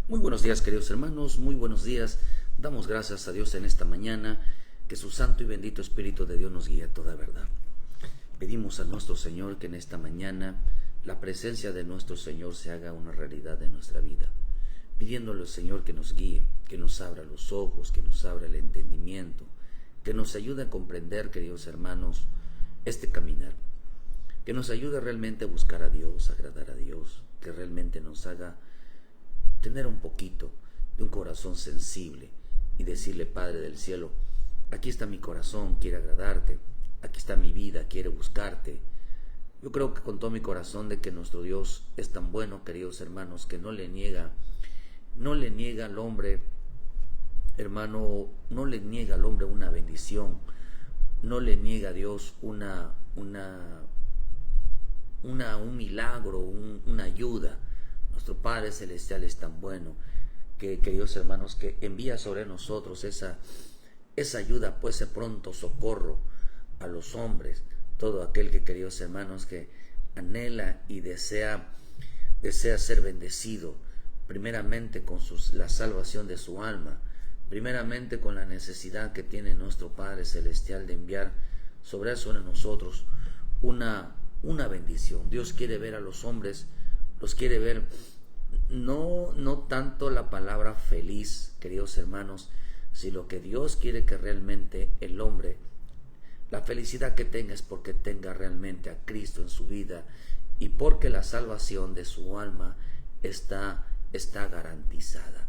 Muy buenos días, queridos hermanos, muy buenos días. Damos gracias a Dios en esta mañana, que su santo y bendito Espíritu de Dios nos guíe a toda verdad. Pedimos a nuestro Señor que en esta mañana la presencia de nuestro Señor se haga una realidad en nuestra vida, pidiéndole al Señor que nos guíe, que nos abra los ojos, que nos abra el entendimiento, que nos ayude a comprender, queridos hermanos, este caminar, que nos ayude realmente a buscar a Dios, a agradar a Dios, que realmente nos haga tener un poquito de un corazón sensible y decirle: Padre del cielo, aquí está mi corazón, quiere agradarte, aquí está mi vida, quiere buscarte. Yo creo que con todo mi corazón de que nuestro Dios es tan bueno, queridos hermanos, que no le niega al hombre, hermano, no le niega al hombre una bendición, no le niega a Dios un milagro, una ayuda. Nuestro Padre Celestial es tan bueno que, queridos hermanos, que envía sobre nosotros esa ayuda, pues ese pronto socorro a los hombres. Todo aquel que, queridos hermanos, que anhela y desea ser bendecido, primeramente con la salvación de su alma, primeramente con la necesidad que tiene nuestro Padre Celestial de enviar sobre nosotros una bendición. Dios quiere ver a los hombres, los quiere ver, no tanto la palabra feliz, queridos hermanos, sino que Dios quiere que realmente el hombre, la felicidad que tenga es porque tenga realmente a Cristo en su vida y porque la salvación de su alma está garantizada.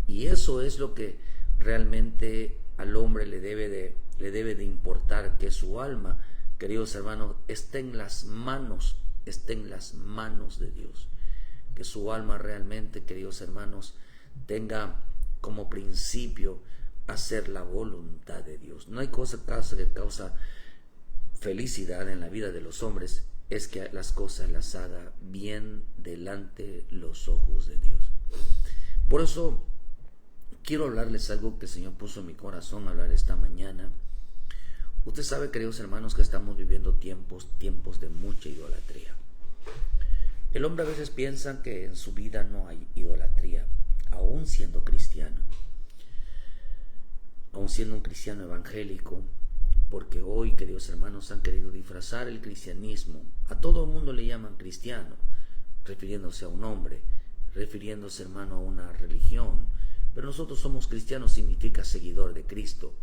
Y eso es lo que realmente al hombre le debe de importar, que su alma, queridos hermanos, esté en las manos de Dios, que su alma realmente, queridos hermanos, tenga como principio hacer la voluntad de Dios. No hay cosa que causa felicidad en la vida de los hombres, es que las cosas las haga bien delante los ojos de Dios. Por eso quiero hablarles algo que el Señor puso en mi corazón hablar esta mañana. Usted sabe, queridos hermanos, que estamos viviendo tiempos de mucha idolatría. El hombre a veces piensa que en su vida no hay idolatría, aún siendo cristiano, aún siendo un cristiano evangélico, porque hoy, queridos hermanos, han querido disfrazar el cristianismo. A todo el mundo le llaman cristiano, refiriéndose a un hombre, refiriéndose, hermano, a una religión. Pero nosotros somos cristianos, significa seguidor de Cristo.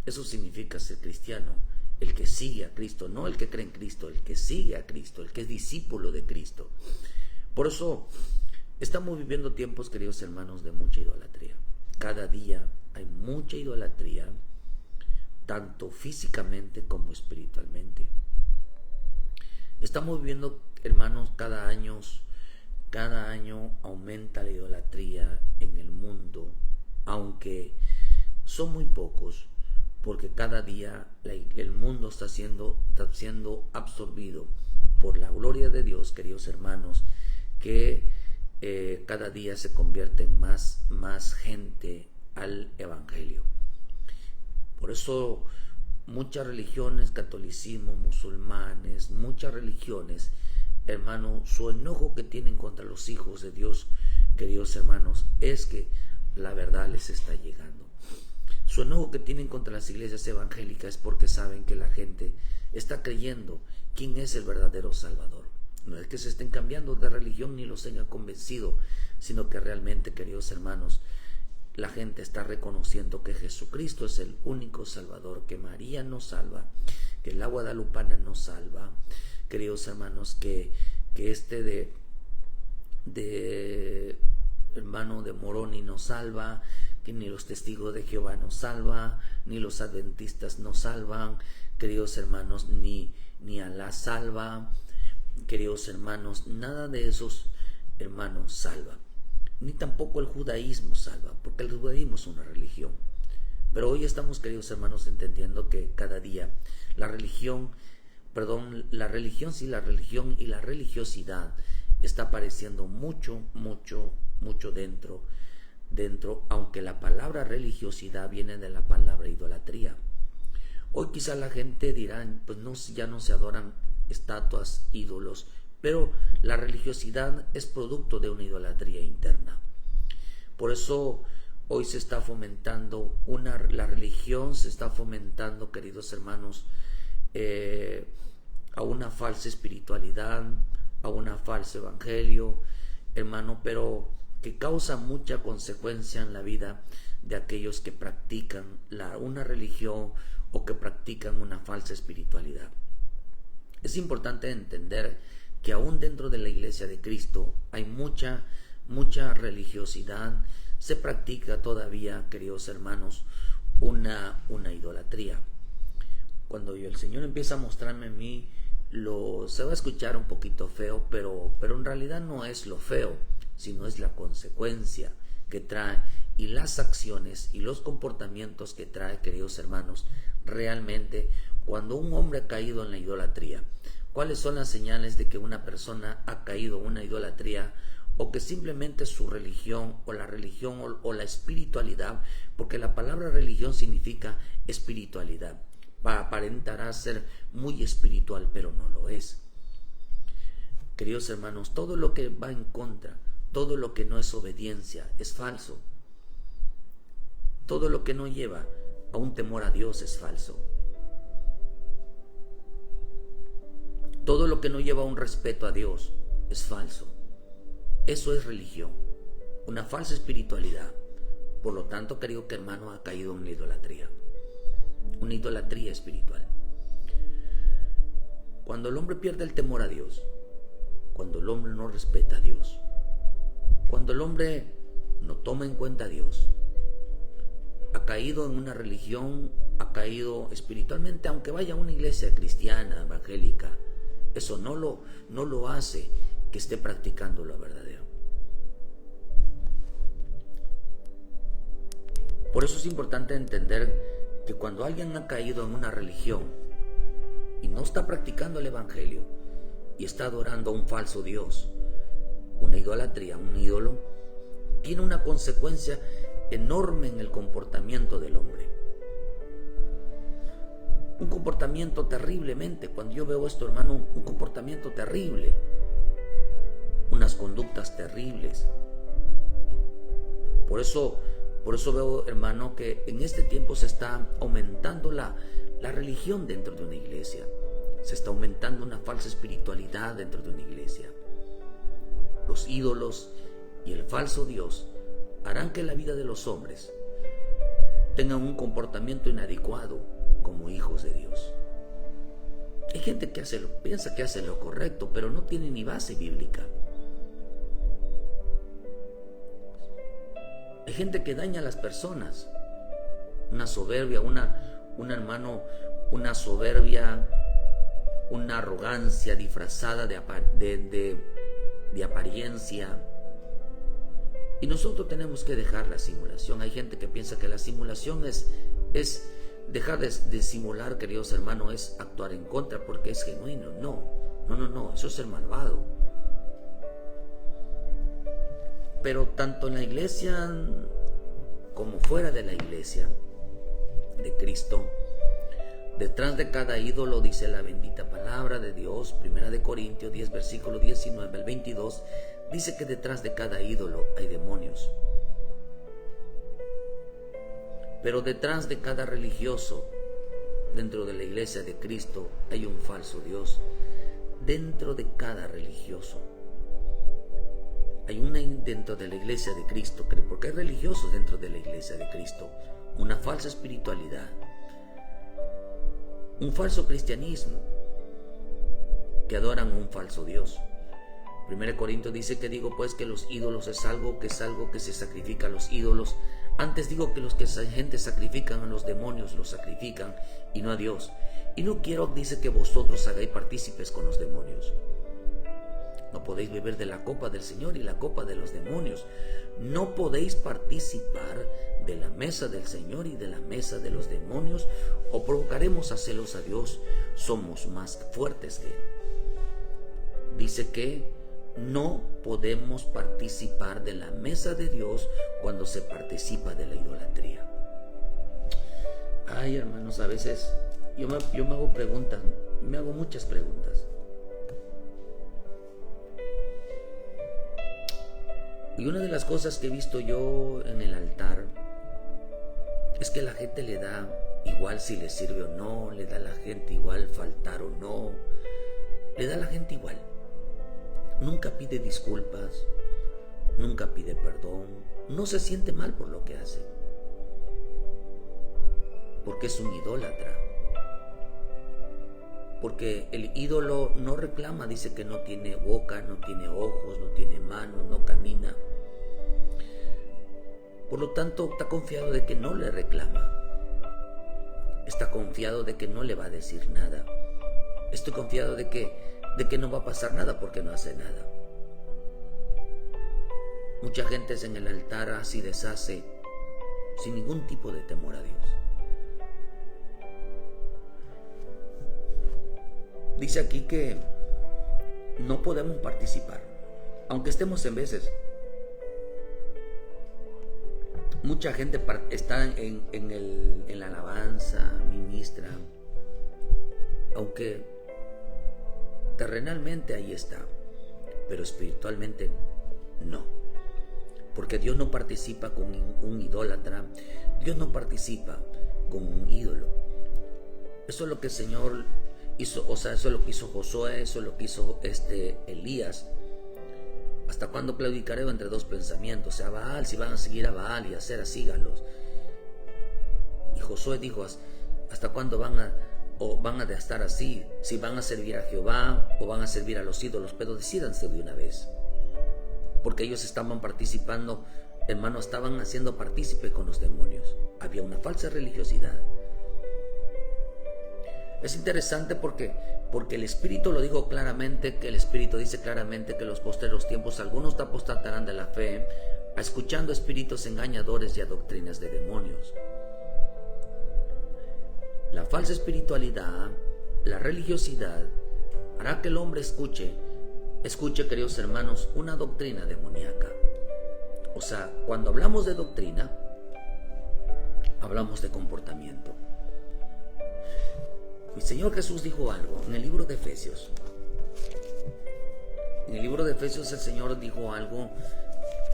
Eso significa ser cristiano, el que sigue a Cristo, no el que cree en Cristo, el que sigue a Cristo, el que es discípulo de Cristo. Por eso estamos viviendo tiempos, queridos hermanos, de mucha idolatría. Cada día hay mucha idolatría, tanto físicamente como espiritualmente. Estamos viviendo, hermanos, cada año aumenta la idolatría en el mundo, aunque son muy pocos, porque cada día el mundo está siendo absorbido por la gloria de Dios, queridos hermanos, que cada día se convierte en más gente al evangelio. Por eso muchas religiones, catolicismo, musulmanes, muchas religiones, hermano, su enojo que tienen contra los hijos de Dios, queridos hermanos, es que la verdad les está llegando. Su enojo que tienen contra las iglesias evangélicas es porque saben que la gente está creyendo quién es el verdadero Salvador. No es que se estén cambiando de religión ni los tenga convencido, sino que realmente, queridos hermanos, la gente está reconociendo que Jesucristo es el único Salvador, que María nos salva, que la guadalupana nos salva, queridos hermanos, que hermano de Moroni nos salva, que ni los testigos de Jehová nos salva, ni los adventistas nos salvan, queridos hermanos, ni Alá salva, queridos hermanos, nada de esos hermanos salva, ni tampoco el judaísmo salva, porque el judaísmo es una religión. Pero hoy estamos, queridos hermanos, entendiendo que cada día la religión y la religiosidad está apareciendo mucho dentro, aunque la palabra religiosidad viene de la palabra idolatría. Hoy quizá la gente dirá, pues ya no se adoran estatuas, ídolos, pero la religiosidad es producto de una idolatría interna. Por eso hoy se está fomentando la religión, se está fomentando, queridos hermanos, a una falsa espiritualidad, a una falsa evangelio, hermano, pero que causa mucha consecuencia en la vida de aquellos que practican una religión o que practican una falsa espiritualidad. Es importante entender que aún dentro de la iglesia de Cristo hay mucha religiosidad. Se practica todavía, queridos hermanos, una idolatría. Cuando el Señor empieza a mostrarme a mí, se va a escuchar un poquito feo, pero en realidad no es lo feo, sino es la consecuencia que trae y las acciones y los comportamientos que trae, queridos hermanos, realmente cuando un hombre ha caído en la idolatría. ¿Cuáles son las señales de que una persona ha caído en una idolatría? O que simplemente su religión o la religión o la espiritualidad, porque la palabra religión significa espiritualidad, aparentará ser muy espiritual, pero no lo es. Queridos hermanos, todo lo que va en contra, todo lo que no es obediencia es falso. Todo lo que no lleva a un temor a Dios es falso. Todo lo que no lleva a un respeto a Dios es falso. Eso es religión, una falsa espiritualidad. Por lo tanto, querido hermano, ha caído en una idolatría espiritual. Cuando el hombre pierde el temor a Dios, cuando el hombre no respeta a Dios, cuando el hombre no toma en cuenta a Dios, ha caído en una religión, ha caído espiritualmente, aunque vaya a una iglesia cristiana, evangélica, eso no lo hace que esté practicando lo verdadero. Por eso es importante entender que cuando alguien ha caído en una religión y no está practicando el evangelio y está adorando a un falso Dios, una idolatría, un ídolo, tiene una consecuencia enorme en el comportamiento del hombre. Un comportamiento terriblemente, cuando yo veo esto, hermano, un comportamiento terrible, unas conductas terribles. Por eso veo, hermano, que en este tiempo se está aumentando la religión dentro de una iglesia. Se está aumentando una falsa espiritualidad dentro de una iglesia. Los ídolos y el falso Dios harán que la vida de los hombres tengan un comportamiento inadecuado como hijos de Dios. Hay gente que piensa que hace lo correcto, pero no tiene ni base bíblica. Hay gente que daña a las personas. Una soberbia, hermano, una soberbia, una arrogancia disfrazada de apariencia. Y nosotros tenemos que dejar la simulación. Hay gente que piensa que la simulación es dejar de simular, queridos hermanos, es actuar en contra porque es genuino. No, eso es ser malvado. Pero tanto en la iglesia como fuera de la iglesia de Cristo, detrás de cada ídolo, dice la bendita palabra de Dios, 1 Corintios 10, versículo 19 al 22, dice que detrás de cada ídolo hay demonios. Pero detrás de cada religioso, dentro de la iglesia de Cristo, hay un falso Dios. Dentro de cada religioso hay dentro de la iglesia de Cristo, porque hay religiosos dentro de la iglesia de Cristo, una falsa espiritualidad, un falso cristianismo, que adoran a un falso Dios. 1 Corintios dice que digo pues que los ídolos es algo que se sacrifica a los ídolos. Antes digo que los que esa gente sacrifican a los demonios los sacrifican y no a Dios. Y no quiero, dice, que vosotros hagáis partícipes con los demonios. No podéis beber de la copa del Señor y la copa de los demonios. No podéis participar de la mesa del Señor y de la mesa de los demonios, o provocaremos a celos a Dios. Somos más fuertes que Él. Dice que no podemos participar de la mesa de Dios cuando se participa de la idolatría. Ay, hermanos, a veces yo me hago preguntas, me hago muchas preguntas. Y una de las cosas que he visto yo en el altar es que la gente le da igual si le sirve o no, le da a la gente igual faltar o no, le da a la gente igual. Nunca pide disculpas, nunca pide perdón, no se siente mal por lo que hace, porque es un idólatra. Porque el ídolo no reclama, dice que no tiene boca, no tiene ojos, no tiene manos, no camina. Por lo tanto, está confiado de que no le reclama. Está confiado de que no le va a decir nada. Estoy confiado de que no va a pasar nada porque no hace nada. Mucha gente en el altar así deshace sin ningún tipo de temor a Dios. Dice aquí que no podemos participar, aunque estemos en veces. Mucha gente está en la alabanza, ministra, aunque terrenalmente ahí está, pero espiritualmente no. Porque Dios no participa con un idólatra, Dios no participa con un ídolo. Eso es lo que el Señor hizo, o sea, eso es lo que hizo Josué, eso es lo que hizo Elías. ¿Hasta cuándo claudicaré entre dos pensamientos? O sea, Baal, si van a seguir a Baal y a Acera, síganlos. Y Josué dijo, ¿hasta cuándo van a estar así? Si van a servir a Jehová o van a servir a los ídolos, pero decídanse de una vez. Porque ellos estaban participando, hermanos, estaban haciendo partícipe con los demonios. Había una falsa religiosidad. Es interesante porque el Espíritu lo dijo claramente, que el Espíritu dice claramente que en los postreros tiempos algunos apostatarán de la fe, escuchando espíritus engañadores y a doctrinas de demonios. La falsa espiritualidad, la religiosidad, hará que el hombre escuche, queridos hermanos, una doctrina demoníaca. O sea, cuando hablamos de doctrina, hablamos de comportamiento. Mi Señor Jesús dijo algo en el libro de Efesios. En el libro de Efesios el Señor dijo algo.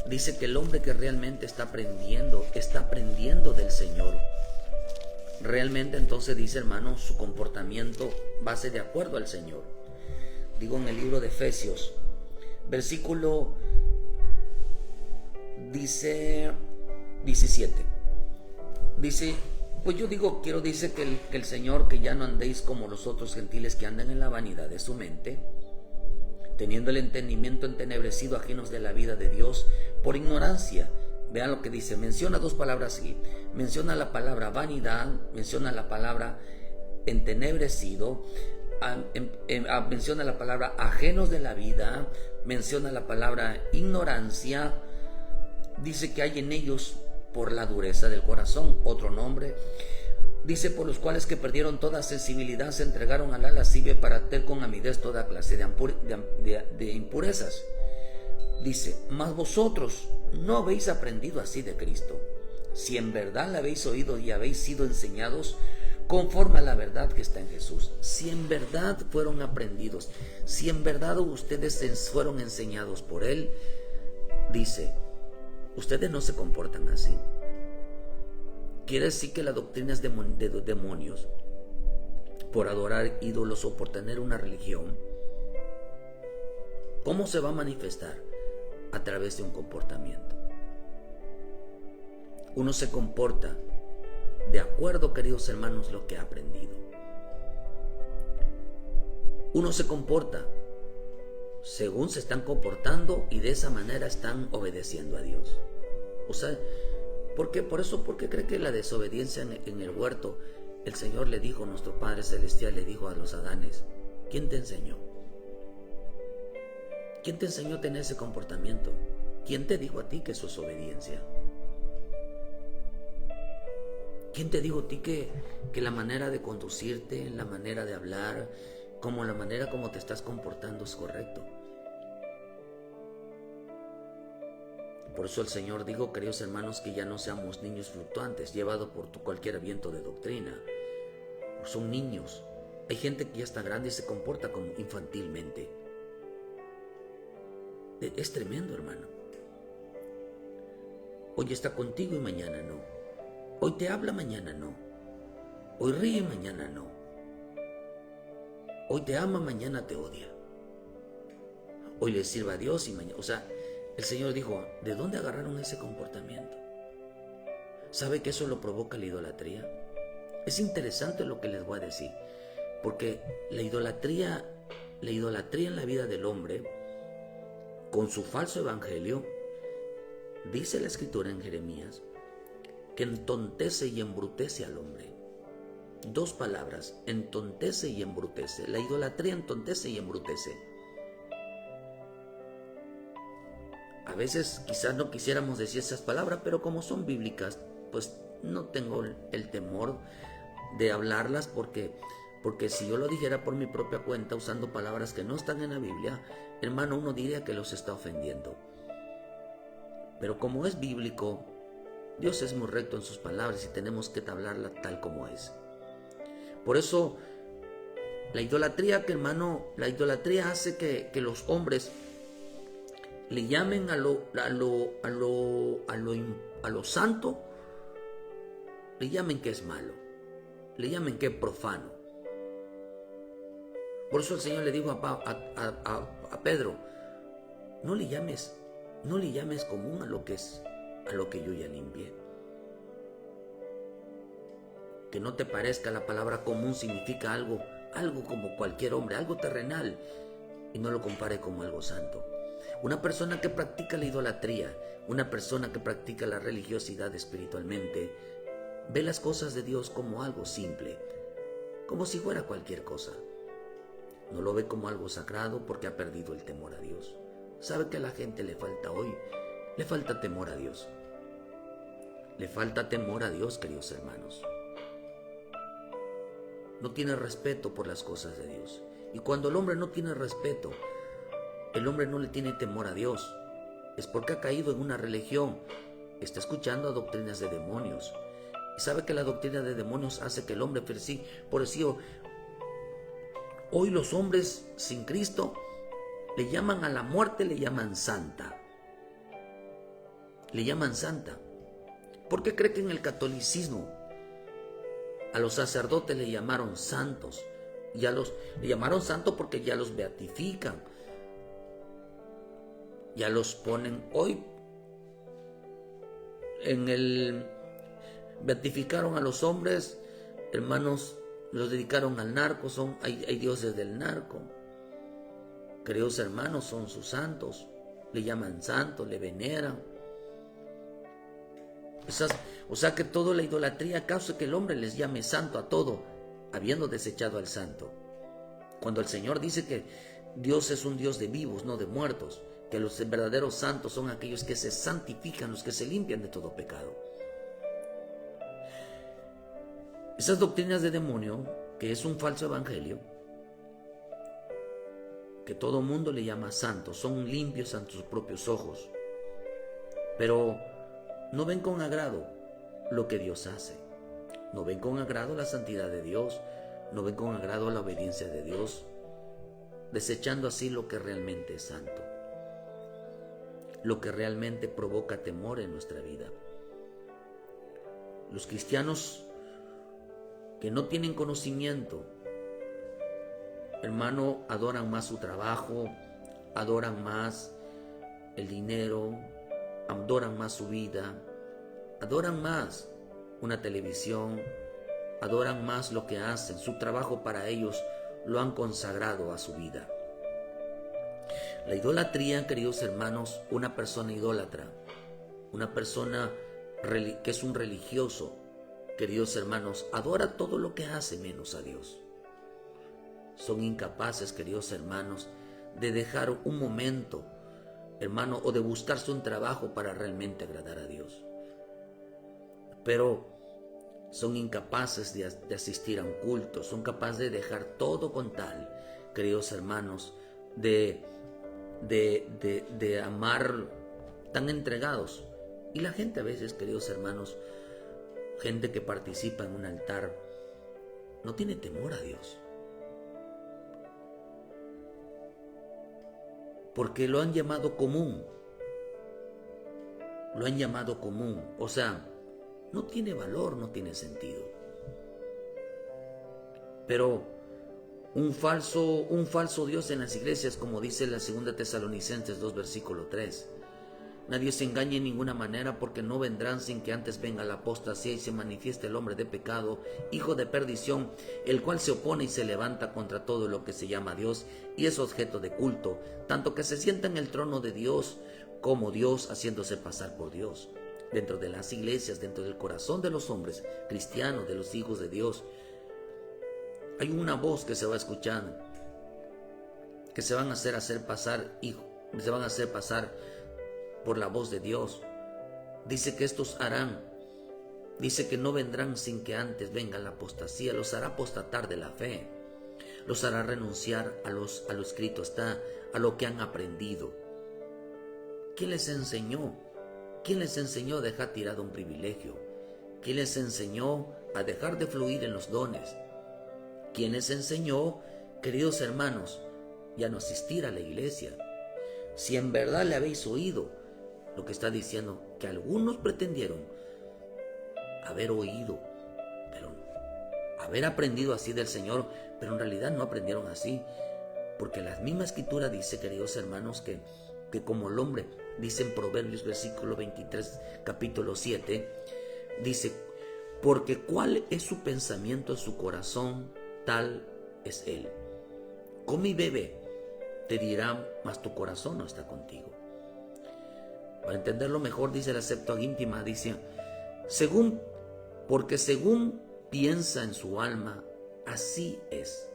Dice que el hombre que realmente está aprendiendo del Señor. Realmente entonces dice, hermano, su comportamiento va a ser de acuerdo al Señor. Digo en el libro de Efesios, versículo dice 17. Dice, pues yo dice que el Señor, que ya no andéis como los otros gentiles que andan en la vanidad de su mente, teniendo el entendimiento entenebrecido, ajenos de la vida de Dios, por ignorancia. Vean lo que dice, menciona dos palabras aquí. Menciona la palabra vanidad, menciona la palabra entenebrecido, menciona la palabra ajenos de la vida, menciona la palabra ignorancia. Dice que hay en ellos por la dureza del corazón, otro nombre. Dice, por los cuales que perdieron toda sensibilidad se entregaron a la lascivia para tener con amidez toda clase de impurezas. Dice, mas vosotros no habéis aprendido así de Cristo, si en verdad la habéis oído y habéis sido enseñados conforme a la verdad que está en Jesús. Si en verdad fueron aprendidos, si en verdad ustedes fueron enseñados por Él, dice, ustedes no se comportan así. Quiere decir que la doctrina es de demonios, por adorar ídolos o por tener una religión. ¿Cómo se va a manifestar? A través de un comportamiento. Uno se comporta de acuerdo, queridos hermanos, lo que ha aprendido. Uno se comporta según se están comportando y de esa manera están obedeciendo a Dios. O sea, ¿por qué? Por eso, porque cree que la desobediencia en el huerto, el Señor le dijo, nuestro Padre Celestial le dijo a los Adanes, ¿quién te enseñó? ¿Quién te enseñó a tener ese comportamiento? ¿Quién te dijo a ti que eso es obediencia? ¿Quién te dijo a ti que la manera de conducirte, la manera de hablar, como la manera como te estás comportando es correcto? Por eso el Señor dijo, queridos hermanos, que ya no seamos niños fluctuantes, llevados por cualquier viento de doctrina. Son niños. Hay gente que ya está grande y se comporta como infantilmente. Es tremendo, hermano. Hoy está contigo y mañana no. Hoy te habla, mañana no. Hoy ríe, mañana no. Hoy te ama, mañana te odia. Hoy le sirve a Dios y mañana... O sea, el Señor dijo, ¿de dónde agarraron ese comportamiento? ¿Sabe que eso lo provoca la idolatría? Es interesante lo que les voy a decir, porque la idolatría en la vida del hombre, con su falso evangelio, dice la Escritura en Jeremías, que entontece y embrutece al hombre. Dos palabras, entontece y embrutece. La idolatría entontece y embrutece. A veces quizás no quisiéramos decir esas palabras, pero como son bíblicas, pues no tengo el temor de hablarlas, porque si yo lo dijera por mi propia cuenta usando palabras que no están en la Biblia, hermano, uno diría que los está ofendiendo. Pero como es bíblico, Dios es muy recto en sus palabras y tenemos que hablarla tal como es. Por eso la idolatría, la idolatría hace que los hombres le llamen a lo santo, le llamen que es malo, le llamen que es profano. Por eso el Señor le dijo a Pedro, no le llames común a lo que yo ya limpié. Que no te parezca la palabra común significa algo como cualquier hombre, algo terrenal, y no lo compare como algo santo. Una persona que practica la idolatría, una persona que practica la religiosidad espiritualmente, ve las cosas de Dios como algo simple, como si fuera cualquier cosa. No lo ve como algo sagrado porque ha perdido el temor a Dios. ¿Sabe que a la gente le falta hoy? Le falta temor a Dios. Le falta temor a Dios, queridos hermanos. No tiene respeto por las cosas de Dios. Y cuando el hombre no tiene respeto, el hombre no le tiene temor a Dios, es porque ha caído en una religión, está escuchando a doctrinas de demonios. Y sabe que la doctrina de demonios hace que el hombre, por eso hoy los hombres sin Cristo le llaman a la muerte, le llaman santa. Le llaman santa. ¿Por qué cree que en el catolicismo a los sacerdotes le llamaron santos? Le llamaron santos porque ya los beatifican. Ya los ponen hoy beatificaron a los hombres, hermanos, los dedicaron al narco, hay dioses del narco. Queridos hermanos, son sus santos, le llaman santos, le veneran. O sea que toda la idolatría causa que el hombre les llame santo a todo, habiendo desechado al santo. Cuando el Señor dice que Dios es un Dios de vivos, no de muertos, que los verdaderos santos son aquellos que se santifican, los que se limpian de todo pecado. Esas doctrinas de demonio, que es un falso evangelio, que todo mundo le llama santos, son limpios ante sus propios ojos, pero no ven con agrado lo que Dios hace, no ven con agrado la santidad de Dios, no ven con agrado la obediencia de Dios, desechando así lo que realmente es santo, lo que realmente provoca temor en nuestra vida. Los cristianos que no tienen conocimiento, hermano, adoran más su trabajo, adoran más el dinero, adoran más su vida, adoran más una televisión, adoran más lo que hacen, su trabajo para ellos lo han consagrado a su vida. La idolatría, queridos hermanos, una persona idólatra, una persona que es un religioso, queridos hermanos, adora todo lo que hace menos a Dios. Son incapaces, queridos hermanos, de dejar un momento, hermano, o de buscarse un trabajo para realmente agradar a Dios. Pero son incapaces de asistir a un culto, son capaces de dejar todo con tal, queridos hermanos, de amar, tan entregados. Y la gente a veces, queridos hermanos, gente que participa en un altar, no tiene temor a Dios, porque lo han llamado común. lo han llamado común. O sea, no tiene valor, no tiene sentido. Pero un falso Dios en las iglesias, como dice la 2 Tesalonicenses 2, versículo 3. Nadie se engañe en ninguna manera, porque no vendrán sin que antes venga la apostasía y se manifieste el hombre de pecado, hijo de perdición, el cual se opone y se levanta contra todo lo que se llama Dios y es objeto de culto, tanto que se sienta en el trono de Dios como Dios, haciéndose pasar por Dios. Dentro de las iglesias, dentro del corazón de los hombres cristianos, de los hijos de Dios, hay una voz que se va a escuchar, que se van a hacer pasar por la voz de Dios. Dice que estos harán, dice que no vendrán sin que antes venga la apostasía, los hará apostatar de la fe, los hará renunciar a lo escrito está, a lo que han aprendido. ¿Quién les enseñó? ¿Quién les enseñó a dejar tirado un privilegio? ¿Quién les enseñó a dejar de fluir en los dones? ¿Quién les enseñó, queridos hermanos, ya no asistir a la iglesia? Si en verdad le habéis oído lo que está diciendo, que algunos pretendieron haber oído, pero haber aprendido así del Señor, pero en realidad no aprendieron así, porque la misma escritura dice, queridos hermanos, que como el hombre, dice en Proverbios versículo 23, capítulo 7, dice, porque cuál es su pensamiento en su corazón, tal es él. Come y bebe, te dirá, mas tu corazón no está contigo. Para entenderlo mejor, dice la Septuaginta, dice, porque según piensa en su alma, así es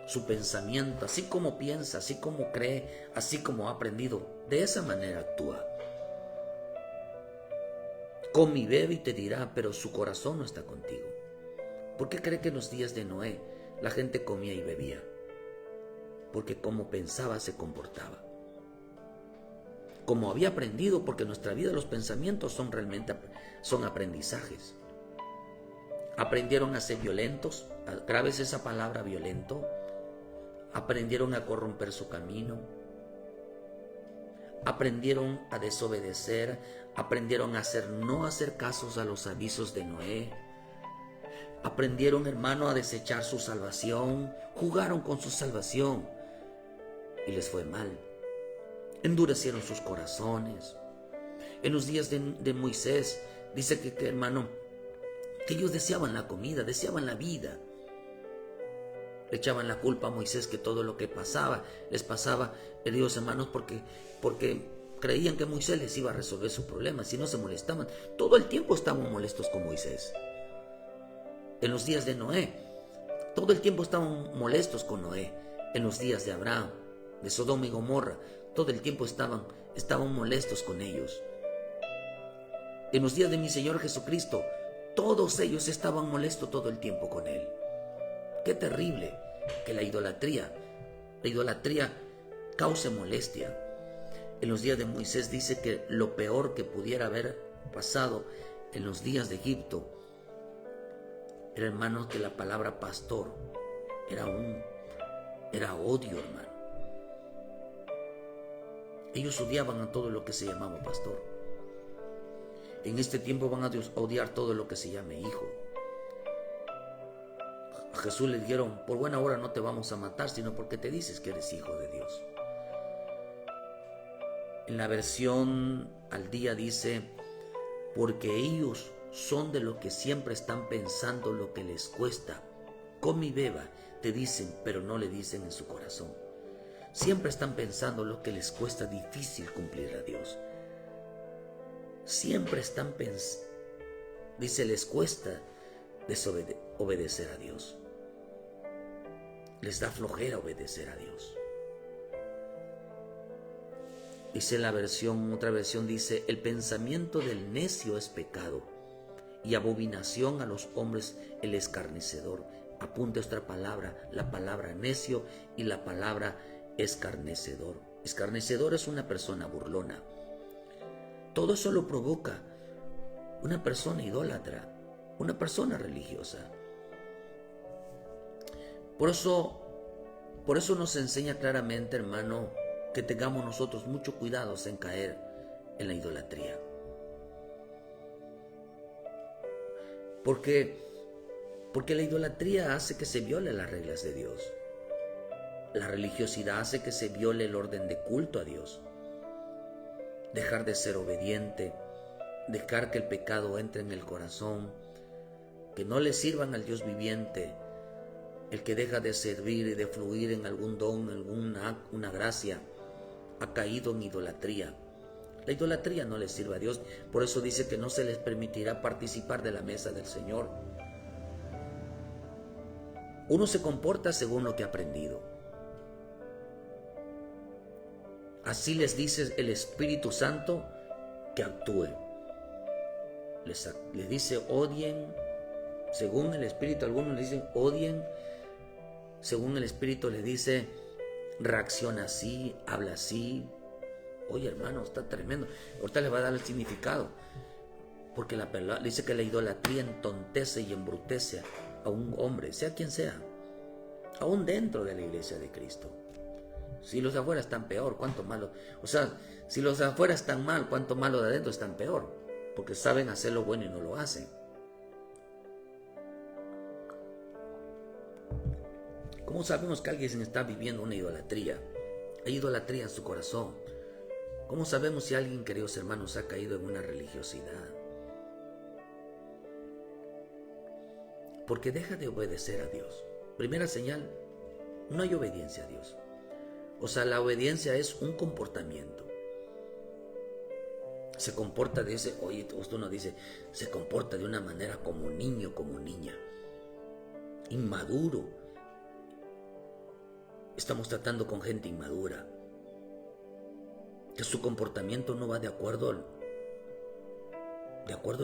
su pensamiento, así como piensa, así como cree, así como ha aprendido, de esa manera actúa. Come y bebe y te dirá, pero su corazón no está contigo. ¿Por qué cree que en los días de Noé la gente comía y bebía? Porque como pensaba se comportaba. Como había aprendido, porque en nuestra vida los pensamientos son aprendizajes. Aprendieron a ser violentos, graves esa palabra violento. Aprendieron a corromper su camino. Aprendieron a desobedecer. Aprendieron a no hacer casos a los avisos de Noé. Aprendieron, hermano, a desechar su salvación. Jugaron con su salvación y les fue mal. Endurecieron sus corazones. En los días de Moisés, dice que hermano, que ellos deseaban la comida, deseaban la vida. Le echaban la culpa a Moisés que todo lo que pasaba, les pasaba, queridos hermanos, porque creían que Moisés les iba a resolver sus problemas, si no se molestaban. Todo el tiempo estaban molestos con Moisés. En los días de Noé, todo el tiempo estaban molestos con Noé. En los días de Abraham, de Sodoma y Gomorra, todo el tiempo estaban molestos con ellos. En los días de mi Señor Jesucristo, todos ellos estaban molestos todo el tiempo con Él. Qué terrible que la idolatría cause molestia. En los días de Moisés dice que lo peor que pudiera haber pasado en los días de Egipto era, hermanos, que la palabra pastor era odio, hermano. Ellos odiaban a todo lo que se llamaba pastor. En este tiempo van a odiar todo lo que se llame hijo. A Jesús le dijeron, por buena hora no te vamos a matar, sino porque te dices que eres hijo de Dios. En la versión al día dice, porque ellos son de lo que siempre están pensando lo que les cuesta. Come y beba, te dicen, pero no le dicen en su corazón. Siempre están pensando lo que les cuesta difícil cumplir a Dios. Siempre están pensando, dice, les cuesta obedecer a Dios. Les da flojera obedecer a Dios. Dice otra versión dice, el pensamiento del necio es pecado y abominación a los hombres el escarnecedor. Apunta esta palabra, la palabra necio y la palabra escarnecedor. Escarnecedor es una persona burlona. Todo eso lo provoca una persona idólatra, una persona religiosa. Por eso nos enseña claramente, hermano, que tengamos nosotros mucho cuidado en caer en la idolatría. Porque la idolatría hace que se violen las reglas de Dios. La religiosidad hace que se viole el orden de culto a Dios. Dejar de ser obediente, dejar que el pecado entre en el corazón, que no le sirvan al Dios viviente. El que deja de servir y de fluir en algún don, una gracia, ha caído en idolatría. La idolatría no le sirve a Dios. Por eso dice que no se les permitirá participar de la mesa del Señor. Uno se comporta según lo que ha aprendido. Así les dice el Espíritu Santo que actúe. Les dice odien. Según el Espíritu, algunos le dicen odien. Según el Espíritu les dice reacciona así, habla así. Oye, hermano, está tremendo. Ahorita le va a dar el significado. Porque dice que la idolatría entontece y embrutece a un hombre, sea quien sea, aún dentro de la iglesia de Cristo. Si los de afuera están peor, cuánto malo. O sea, si los de afuera están mal, cuánto malo de adentro están peor. Porque saben hacer lo bueno y no lo hacen. ¿Cómo sabemos que alguien está viviendo una idolatría? Hay idolatría en su corazón. ¿Cómo sabemos si alguien, queridos hermanos, ha caído en una religiosidad? Porque deja de obedecer a Dios. Primera señal, no hay obediencia a Dios. O sea, la obediencia es un comportamiento. Se comporta de ese, oye, usted no dice, se comporta de una manera como niño, como niña. Inmaduro. Estamos tratando con gente inmadura. Que su comportamiento no va de acuerdo a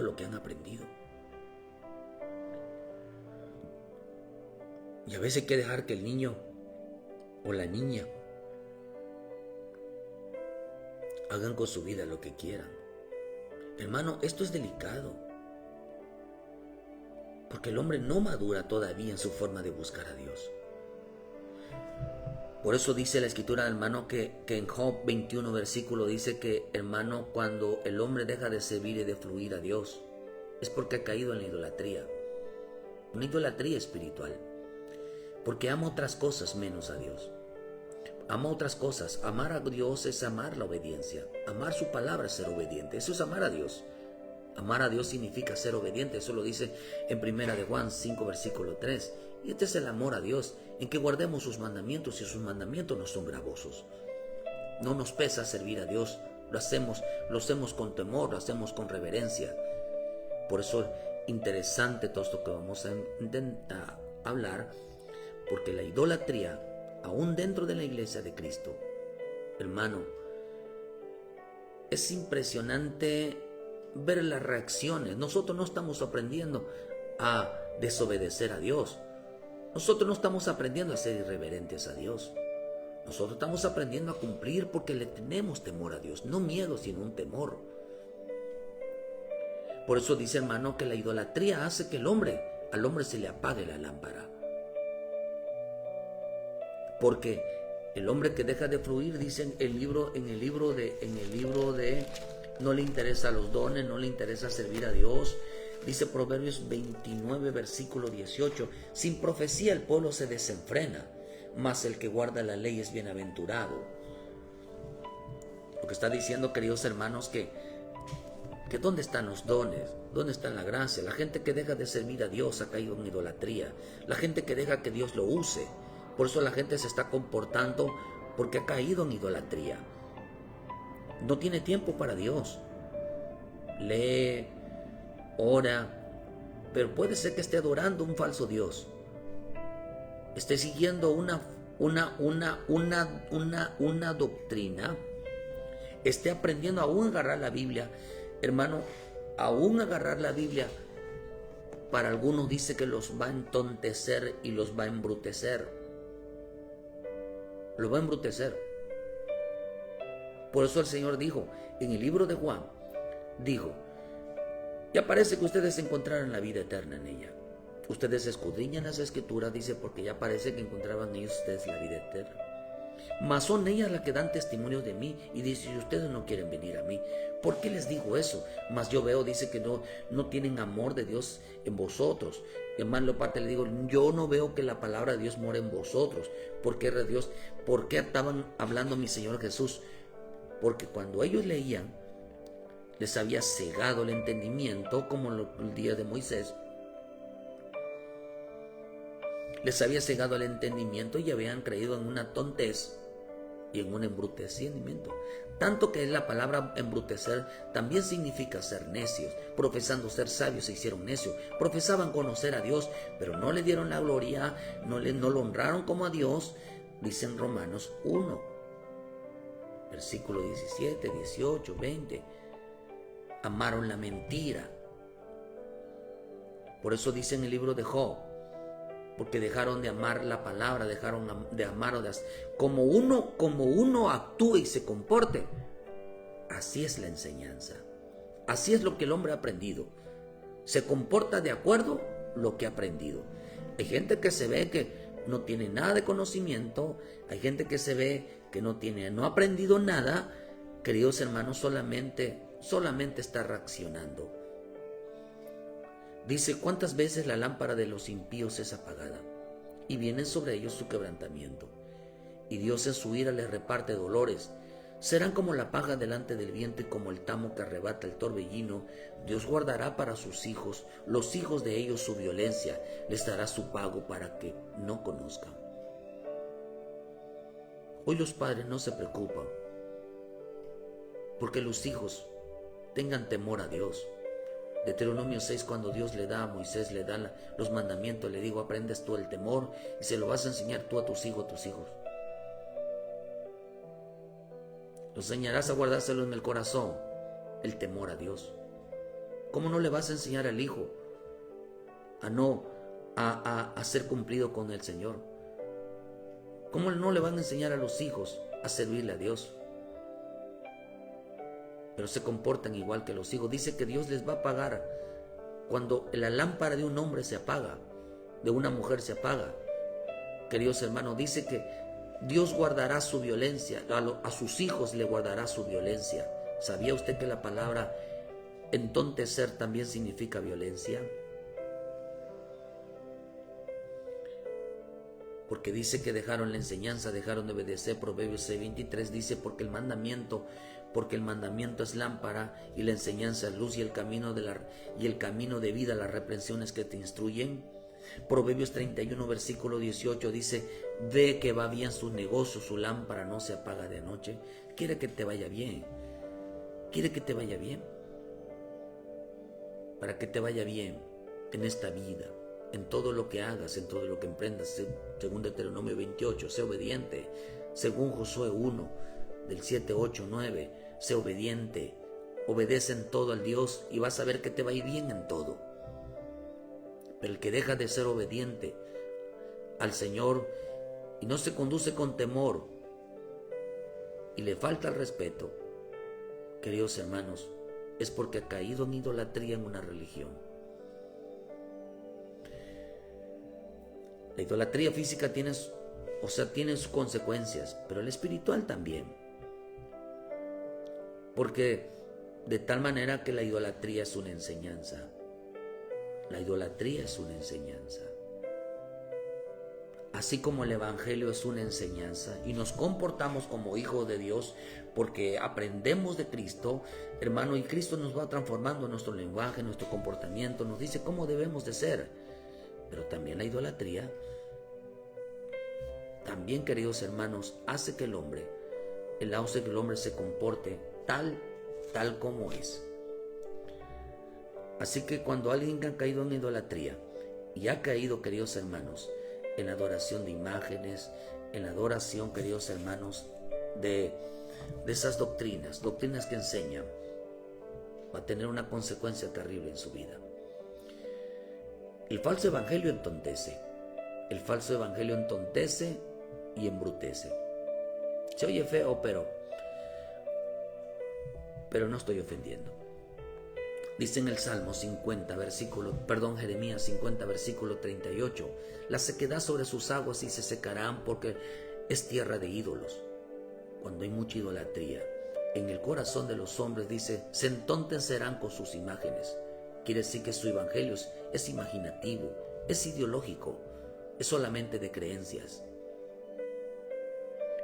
lo que han aprendido. Y a veces hay que dejar que el niño o la niña hagan con su vida lo que quieran. Hermano, esto es delicado. Porque el hombre no madura todavía en su forma de buscar a Dios. Por eso dice la Escritura, hermano, que en Job 21 versículo dice que, hermano, cuando el hombre deja de servir y de fluir a Dios, es porque ha caído en la idolatría. Una idolatría espiritual. Porque ama otras cosas menos a Dios. Ama otras cosas. Amar a Dios es amar la obediencia. Amar su palabra es ser obediente. Eso es amar a Dios. Amar a Dios significa ser obediente. Eso lo dice en 1 de Juan 5 versículo 3. Y este es el amor a Dios, en que guardemos sus mandamientos, y sus mandamientos no son gravosos. No nos pesa servir a Dios. Lo hacemos con temor, lo hacemos con reverencia. Por eso es interesante todo esto que vamos a intentar hablar. Porque la idolatría, aún dentro de la iglesia de Cristo, hermano, es impresionante ver las reacciones. Nosotros no estamos aprendiendo a desobedecer a Dios. Nosotros no estamos aprendiendo a ser irreverentes a Dios. Nosotros estamos aprendiendo a cumplir porque le tenemos temor a Dios. No miedo, sino un temor. Por eso dice, hermano, que la idolatría hace que al hombre se le apague la lámpara. Porque el hombre que deja de fluir, dice en el libro de no le interesa los dones, no le interesa servir a Dios. Dice Proverbios 29 versículo 18, sin profecía el pueblo se desenfrena, mas el que guarda la ley es bienaventurado. Lo que está diciendo, queridos hermanos, que ¿dónde están los dones? ¿Dónde está la gracia? La gente que deja de servir a Dios ha caído en idolatría. La gente que deja que Dios lo use. Por eso la gente se está comportando porque ha caído en idolatría. No tiene tiempo para Dios. Lee, ora, pero puede ser que esté adorando un falso Dios. Esté siguiendo una doctrina. Esté aprendiendo aún a agarrar la Biblia. Hermano, aún agarrar la Biblia, para algunos dice que los va a entontecer y los va a embrutecer. Lo va a embrutecer. Por eso el Señor dijo en el libro de Juan, dijo, ya parece que ustedes encontraron la vida eterna en ella. Ustedes escudriñan las Escrituras, dice, porque ya parece que encontraban ellos ustedes la vida eterna. Mas son ellas las que dan testimonio de mí, y dice, si ustedes no quieren venir a mí, ¿por qué les digo eso? Mas yo veo, dice que no tienen amor de Dios en vosotros. Hermano Leoparte, le digo, yo no veo que la palabra de Dios more en vosotros. ¿Por qué, Dios? ¿Por qué estaban hablando mi Señor Jesús? Porque cuando ellos leían, les había cegado el entendimiento, como el día de Moisés. Les había cegado el entendimiento y habían creído en una tontez y en un embrutecimiento. Tanto que la palabra embrutecer también significa ser necios. Profesando ser sabios se hicieron necios. Profesaban conocer a Dios, pero no le dieron la gloria, no lo honraron como a Dios. Dice en Romanos 1, versículo 17, 18, 20. Amaron la mentira. Por eso dice en el libro de Job, porque dejaron de amar la palabra, dejaron de amar como uno actúe y se comporte. Así es la enseñanza. Así es lo que el hombre ha aprendido. Se comporta de acuerdo a lo que ha aprendido. Hay gente que se ve que no tiene nada de conocimiento, hay gente que se ve que no ha aprendido nada. Queridos hermanos, solamente está reaccionando. Dice, ¿cuántas veces la lámpara de los impíos es apagada? Y viene sobre ellos su quebrantamiento. Y Dios en su ira les reparte dolores. Serán como la paja delante del viento y como el tamo que arrebata el torbellino. Dios guardará para sus hijos, los hijos de ellos su violencia. Les dará su pago para que no conozcan. Hoy los padres no se preocupan porque los hijos tengan temor a Dios. Deuteronomio 6, cuando Dios le da a Moisés, le da los mandamientos, le digo, aprendes tú el temor y se lo vas a enseñar tú a tus hijos, Los enseñarás a guardárselo en el corazón, el temor a Dios. ¿Cómo no le vas a enseñar al hijo a ser cumplido con el Señor? ¿Cómo no le van a enseñar a los hijos a servirle a Dios? Pero se comportan igual que los hijos. Dice que Dios les va a pagar cuando la lámpara de un hombre se apaga, de una mujer se apaga. Queridos hermanos, dice que Dios guardará su violencia, a sus hijos le guardará su violencia. ¿Sabía usted que la palabra entontecer también significa violencia? Porque dice que dejaron la enseñanza, dejaron de obedecer. Proverbios 6:23 dice, porque el mandamiento es lámpara y la enseñanza es luz, y el camino de vida, las reprensiones que te instruyen. Proverbios 31 versículo 18 dice, ve que va bien su negocio, su lámpara no se apaga de noche. Quiere que te vaya bien. Para que te vaya bien en esta vida, en todo lo que hagas, en todo lo que emprendas. Según Deuteronomio 28, sé obediente. Según Josué 1, del 7, 8, 9, sé obediente. Obedece en todo al Dios y vas a ver que te va a ir bien en todo. Pero el que deja de ser obediente al Señor y no se conduce con temor y le falta el respeto, queridos hermanos, es porque ha caído en idolatría en una religión. La idolatría física tiene sus consecuencias, pero el espiritual también. Porque de tal manera que la idolatría es una enseñanza. La idolatría es una enseñanza. Así como el Evangelio es una enseñanza y nos comportamos como hijos de Dios porque aprendemos de Cristo, hermano, y Cristo nos va transformando nuestro lenguaje, nuestro comportamiento, nos dice cómo debemos de ser. Pero también la idolatría, también, queridos hermanos, hace que el hombre se comporte tal como es. Así que cuando alguien ha caído en idolatría y ha caído, queridos hermanos, en la adoración de imágenes, en la adoración, queridos hermanos, de esas doctrinas que enseñan, va a tener una consecuencia terrible en su vida. El falso evangelio entontece. El falso evangelio entontece y embrutece. Se oye feo, pero no estoy ofendiendo. Dice en el Salmo Jeremías 50, versículo 38, la sequedad sobre sus aguas y se secarán, porque es tierra de ídolos. Cuando hay mucha idolatría en el corazón de los hombres, dice, se entontecerán con sus imágenes. Quiere decir que su evangelio es imaginativo, es ideológico, es solamente de creencias.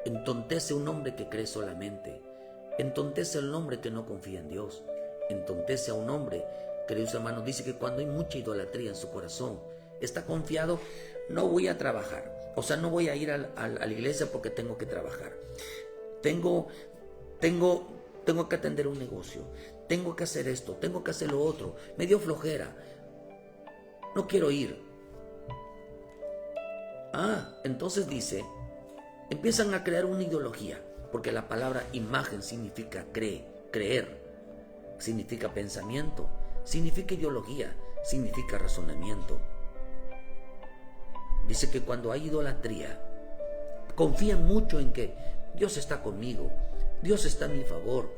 Entontece un hombre que cree solamente. Entontece al hombre que no confía en Dios. Entontece a un hombre, queridos hermanos, dice que cuando hay mucha idolatría en su corazón, está confiado, no voy a trabajar. O sea, no voy a ir a la iglesia porque tengo que trabajar. Tengo que atender un negocio. Tengo que hacer esto, tengo que hacer lo otro. Me dio flojera. No quiero ir. Entonces dice, empiezan a crear una ideología, porque la palabra imagen significa creer, significa pensamiento, significa ideología, significa razonamiento. Dice que cuando hay idolatría, confían mucho en que Dios está conmigo, Dios está a mi favor,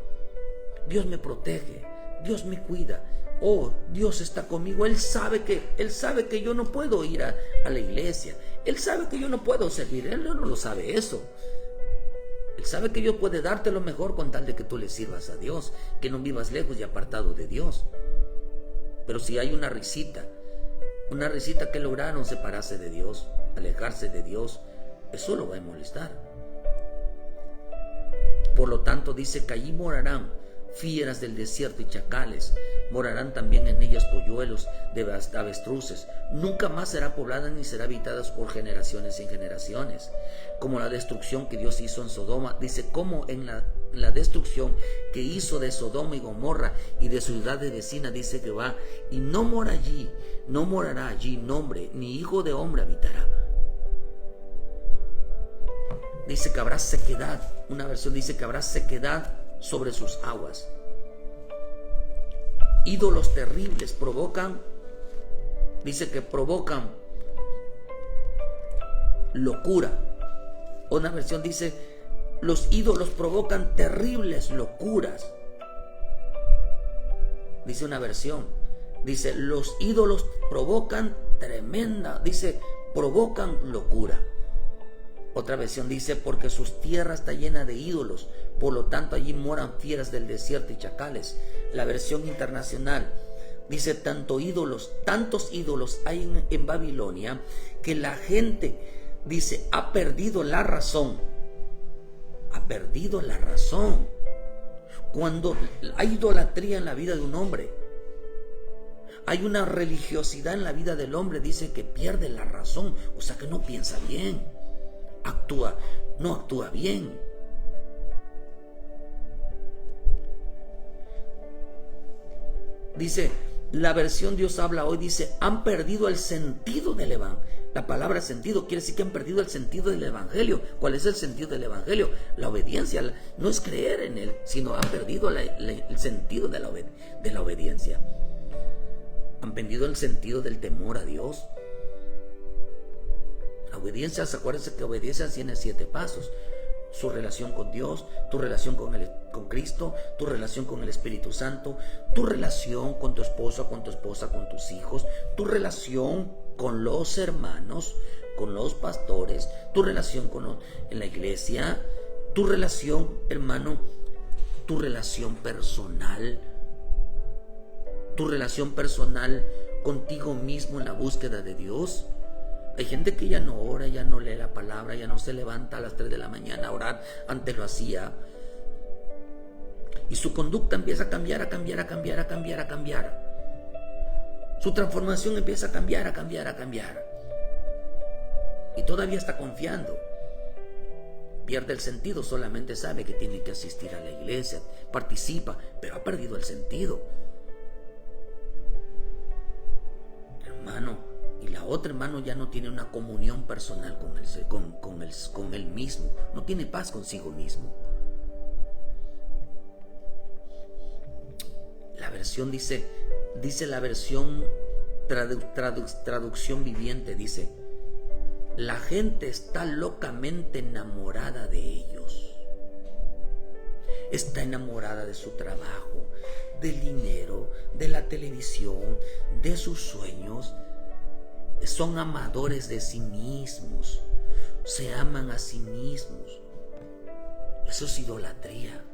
Dios me protege, Dios me cuida. Oh, Dios está conmigo. Él sabe que yo no puedo ir a la iglesia. Él sabe que yo no puedo servir. Él no lo sabe eso. Él sabe que Dios puede darte lo mejor con tal de que tú le sirvas a Dios, que no vivas lejos y apartado de Dios. Pero si hay una risita que lograron separarse de Dios, alejarse de Dios, eso lo va a molestar. Por lo tanto dice que allí morarán fieras del desierto y chacales, morarán también en ellas polluelos de avestruces. Nunca más será poblada ni será habitada por generaciones y generaciones. Como la destrucción que Dios hizo en Sodoma, dice, como en la destrucción que hizo de Sodoma y Gomorra y de ciudades vecinas, dice que va, y no morará allí hombre, ni hijo de hombre habitará. Dice que habrá sequedad. Una versión dice que habrá sequedad sobre sus aguas. Ídolos terribles dice que provocan locura. Una versión dice, los ídolos provocan terribles locuras. Dice una versión, dice, los ídolos provocan provocan locura. Otra versión dice, porque sus tierras está llena de ídolos, por lo tanto allí moran fieras del desierto y chacales. La versión internacional dice, tantos ídolos hay en Babilonia, que la gente, dice, ha perdido la razón. Ha perdido la razón. Cuando hay idolatría en la vida de un hombre, hay una religiosidad en la vida del hombre, dice que pierde la razón, o sea que no piensa bien. No actúa bien. Dice, la versión Dios habla hoy, dice, han perdido el sentido del evangelio. La palabra sentido quiere decir que han perdido el sentido del evangelio. ¿Cuál es el sentido del evangelio? La obediencia. No es creer en él, sino han perdido el sentido de la obediencia. Han perdido el sentido del temor a Dios. La obediencia, acuérdense que obediencia tiene 7 pasos. Su relación con Dios, tu relación con Cristo, tu relación con el Espíritu Santo, tu relación con tu esposo, con tu esposa, con tus hijos, tu relación con los hermanos, con los pastores, tu relación en la iglesia, tu relación, hermano, tu relación personal contigo mismo en la búsqueda de Dios. Hay gente que ya no ora, ya no lee la palabra, ya no se levanta a las 3 de la mañana a orar. Antes lo hacía. Y su conducta empieza a cambiar. Su transformación empieza a cambiar. Y todavía está confiando. Pierde el sentido, solamente sabe que tiene que asistir a la iglesia, participa, pero ha perdido el sentido. Hermano, y la otra, hermano, ya no tiene una comunión personal con él mismo. No tiene paz consigo mismo. La versión dice la versión traducción viviente, dice, la gente está locamente enamorada de ellos. Está enamorada de su trabajo, del dinero, de la televisión, de sus sueños. Son amadores de sí mismos, Se aman a sí mismos. Eso es idolatría.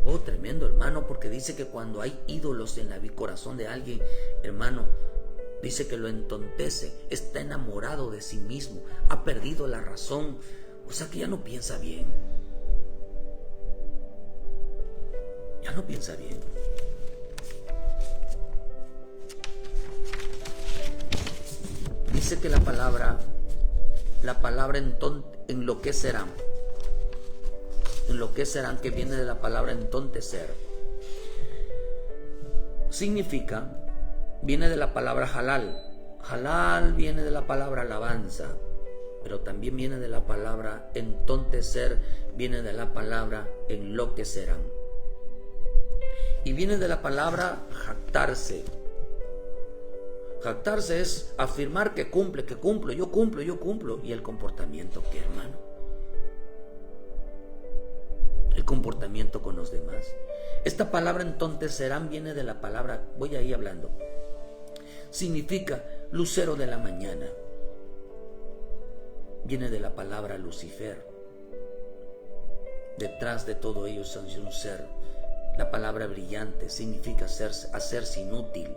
Oh, tremendo, hermano, porque dice que cuando hay ídolos en el corazón de alguien, hermano, dice que lo entontece, está enamorado de sí mismo, ha perdido la razón, o sea que ya no piensa bien. Ya no piensa bien. Dice que la palabra enloquecerán, que viene de la palabra entontecer, viene de la palabra halal. Halal viene de la palabra alabanza, pero también viene de la palabra entontecer, viene de la palabra enloquecerán. Y viene de la palabra jactarse. Jactarse es afirmar que cumple, yo cumplo. ¿Y el comportamiento qué, hermano? El comportamiento con los demás. Esta palabra entontecerán viene de la palabra, voy ahí hablando. Significa lucero de la mañana. Viene de la palabra Lucifer. Detrás de todo ello es un ser. La palabra brillante significa hacerse inútil.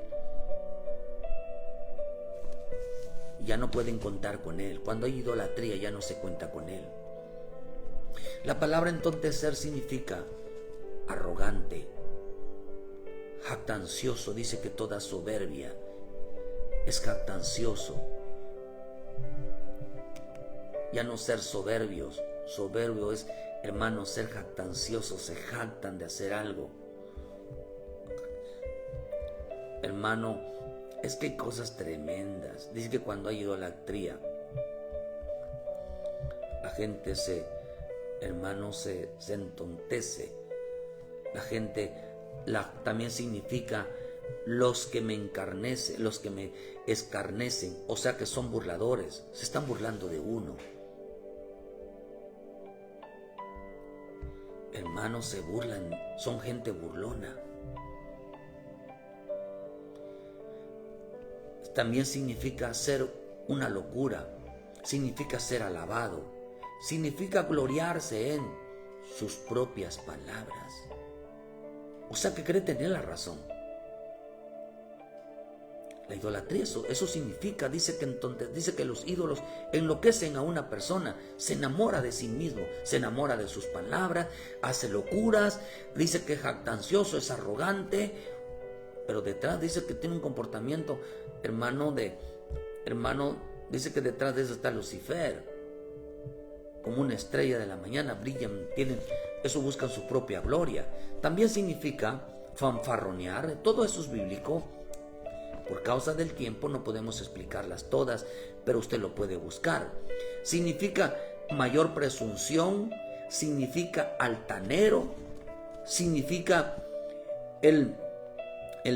Ya no pueden contar con él. Cuando hay idolatría ya no se cuenta con él. La palabra entontecer significa arrogante, jactancioso. Dice que toda soberbia es jactancioso. Ya no ser soberbios. Soberbio es, hermano, ser jactancioso. Se jactan de hacer algo. Hermano, es que hay cosas tremendas. Dice que cuando hay idolatría, la gente se entontece. La gente, también significa los que me escarnecen, o sea que son burladores, se están burlando de uno. Hermanos, se burlan, son gente burlona. También significa ser una locura, significa ser alabado, significa gloriarse en sus propias palabras. O sea que cree tener la razón. La idolatría, eso significa, dice que los ídolos enloquecen a una persona, se enamora de sí mismo, se enamora de sus palabras, hace locuras, dice que es jactancioso, es arrogante, pero detrás dice que tiene un comportamiento, hermano, dice que detrás de eso está Lucifer, como una estrella de la mañana, brillan, eso buscan su propia gloria. También significa fanfarronear, todo eso es bíblico. Por causa del tiempo no podemos explicarlas todas, pero usted lo puede buscar. Significa mayor presunción, significa altanero, significa el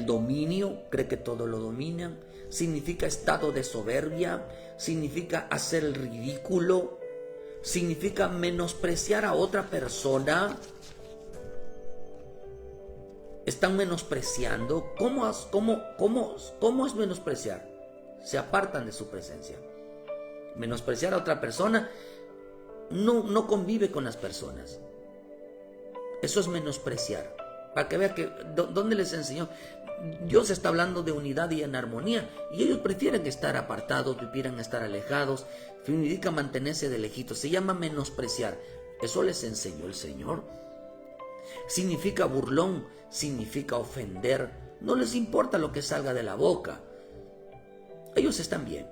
dominio, cree que todo lo dominan, significa estado de soberbia, significa hacer el ridículo, significa menospreciar a otra persona. Están menospreciando. ¿Cómo es menospreciar? Se apartan de su presencia. Menospreciar a otra persona no convive con las personas. Eso es menospreciar. Para que vea que ¿dónde les enseñó? Dios está hablando de unidad y en armonía, y ellos prefieren estar apartados, prefieren estar alejados. Significa mantenerse de lejitos. Se llama menospreciar. Eso les enseñó el Señor. Significa burlón, significa ofender. No les importa lo que salga de la boca. Ellos están bien,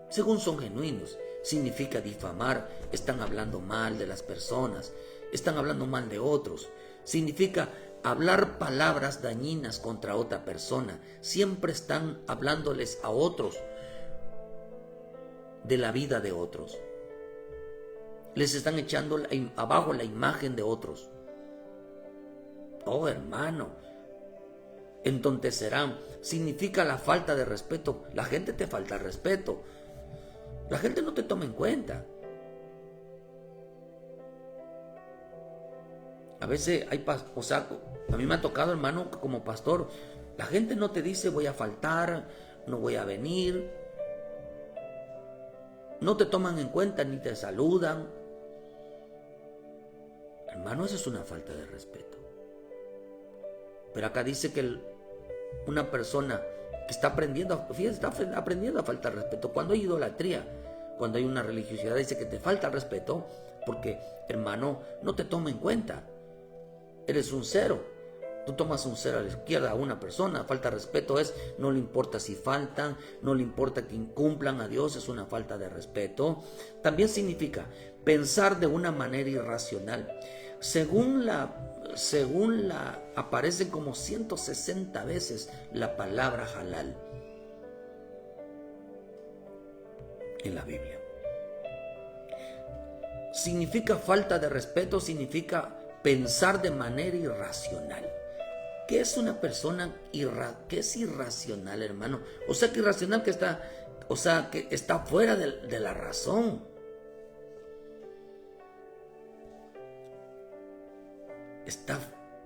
según son genuinos. Significa difamar, están hablando mal de las personas, están hablando mal de otros. Significa hablar palabras dañinas contra otra persona. Siempre están hablándoles a otros de la vida de otros. Les están echando abajo la imagen de otros. Oh, hermano, entontecerán. Significa la falta de respeto. La gente te falta el respeto. La gente no te toma en cuenta. A veces a mí me ha tocado, hermano, como pastor, la gente no te dice voy a faltar, no voy a venir. no te toman en cuenta ni te saludan. Hermano, eso es una falta de respeto. Pero acá dice que una persona que está aprendiendo, fíjense, está aprendiendo a faltar respeto. Cuando hay idolatría, cuando hay una religiosidad, dice que te falta respeto porque, hermano, no te toma en cuenta. Eres un cero. Tú tomas un cero a la izquierda a una persona. Falta de respeto es, no le importa si faltan, no le importa que incumplan a Dios, es una falta de respeto. También significa pensar de una manera irracional. Según la aparece como 160 veces la palabra halal en la Biblia. Significa falta de respeto, significa pensar de manera irracional. ¿Qué es una persona que es irracional, hermano? O sea, que irracional que está fuera de la razón.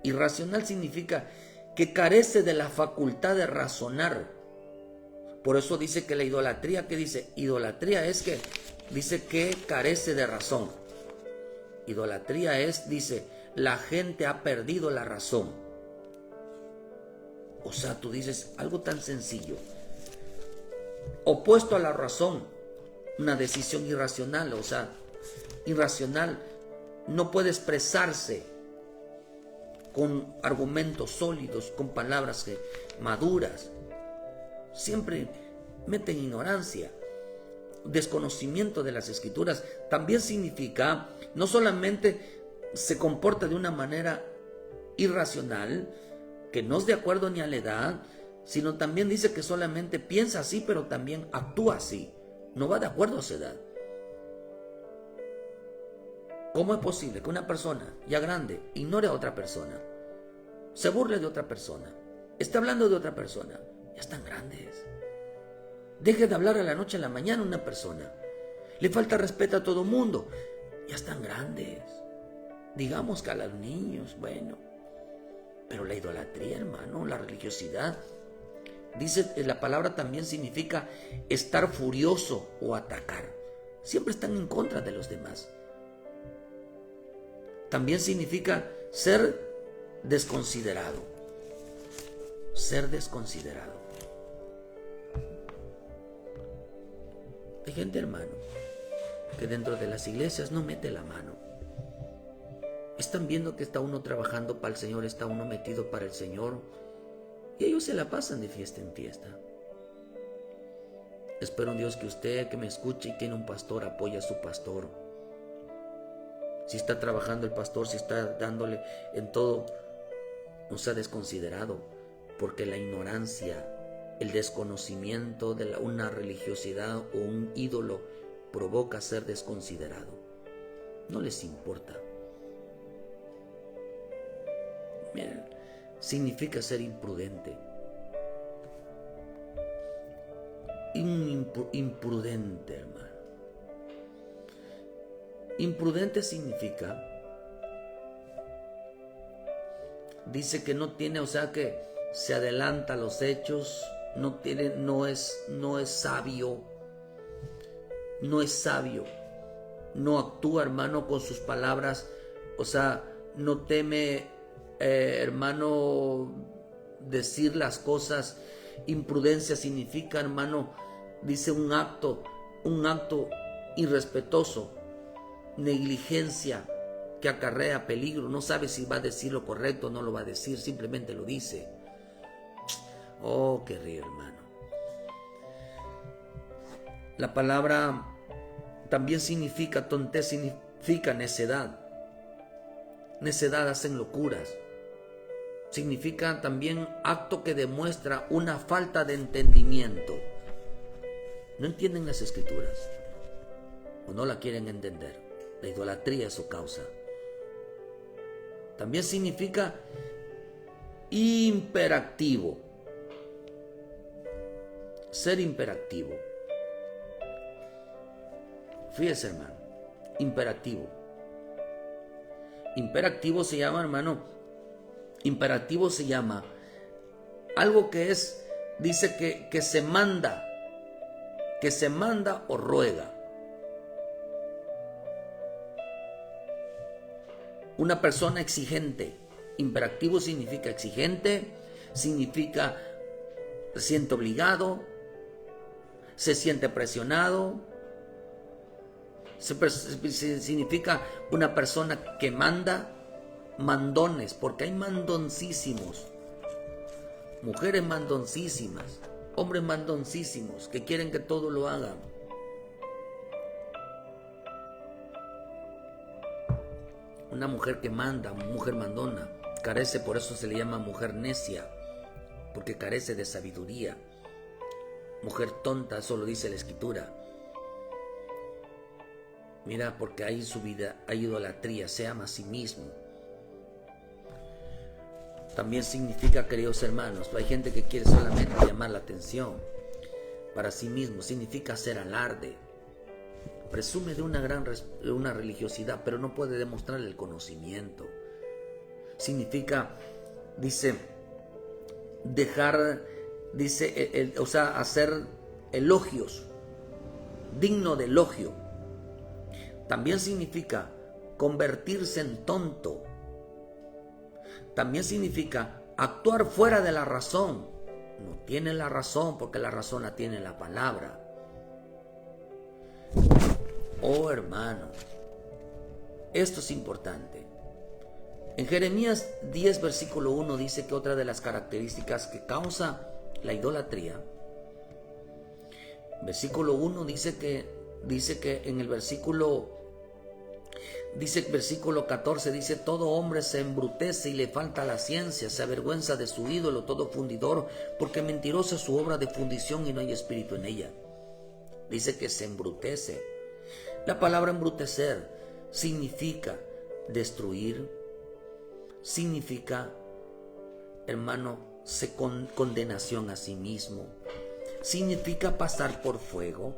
Irracional significa que carece de la facultad de razonar. Por eso dice que la idolatría, ¿qué dice? Idolatría es que dice que carece de razón. Idolatría es, dice, la gente ha perdido la razón. O sea, tú dices algo tan sencillo. Opuesto a la razón, una decisión irracional, o sea, irracional, no puede expresarse con argumentos sólidos, con palabras maduras. Siempre meten ignorancia, desconocimiento de las escrituras. También significa, no solamente se comporta de una manera irracional, que no es de acuerdo ni a la edad, sino también dice que solamente piensa así, pero también actúa así. No va de acuerdo a su edad. ¿Cómo es posible que una persona ya grande ignore a otra persona? Se burle de otra persona. Está hablando de otra persona. Ya están grandes. Deje de hablar a la noche a la mañana a una persona. Le falta respeto a todo mundo. Ya están grandes. Digamos que a los niños, bueno. Pero la idolatría, hermano, la religiosidad, dice, la palabra también significa estar furioso o atacar. Siempre están en contra de los demás. También significa ser desconsiderado. Ser desconsiderado. Hay gente, hermano, que dentro de las iglesias no mete la mano. Están viendo que está uno trabajando para el Señor, está uno metido para el Señor, y ellos se la pasan de fiesta en fiesta. Espero en Dios que usted que me escuche y tiene un pastor, apoye a su pastor. Si está trabajando el pastor, si está dándole en todo, no sea desconsiderado, porque la ignorancia, el desconocimiento de una religiosidad o un ídolo provoca ser desconsiderado. No les importa. Miren, significa ser imprudente. Imprudente, hermano. Imprudente significa, dice que no tiene, o sea que se adelanta a los hechos, no es sabio, no actúa, hermano, con sus palabras, o sea, no teme, hermano, decir las cosas. Imprudencia significa, hermano, dice un acto irrespetuoso, negligencia que acarrea peligro. No sabe si va a decir lo correcto o no lo va a decir, simplemente lo dice. Oh, qué río, hermano. La palabra también significa tontez, significa necedad. Necedad hacen locuras. Significa también acto que demuestra una falta de entendimiento. No entienden las escrituras o no la quieren entender. La idolatría es su causa. También significa imperativo. Ser imperativo. Fíjese, hermano. Imperativo. Imperativo se llama, hermano. Imperativo se llama algo que es, dice que se manda o ruega. Una persona exigente. Imperativo significa exigente, significa se siente obligado, se siente presionado. Significa una persona que manda, mandones, porque hay mandoncísimos, mujeres mandoncísimas, hombres mandoncísimos que quieren que todo lo hagan. Una mujer que manda, mujer mandona, carece, por eso se le llama mujer necia, porque carece de sabiduría. Mujer tonta, eso lo dice la Escritura. Mira, porque ahí en su vida hay idolatría, se ama a sí mismo. También significa, queridos hermanos, hay gente que quiere solamente llamar la atención para sí mismo, significa hacer alarde. Presume de una religiosidad, pero no puede demostrar el conocimiento. Significa, dice, hacer elogios, digno de elogio. También significa convertirse en tonto. También significa actuar fuera de la razón. No tiene la razón porque la razón la tiene la palabra. Oh hermano, esto es importante. En Jeremías 10, versículo 1 dice que otra de las características que causa la idolatría, versículo 1 dice que en el versículo 14 dice: todo hombre se embrutece y le falta la ciencia, se avergüenza de su ídolo, todo fundidor, porque mentirosa es su obra de fundición y no hay espíritu en ella. Dice que se embrutece. La palabra embrutecer significa destruir, significa, hermano, condenación a sí mismo, significa pasar por fuego.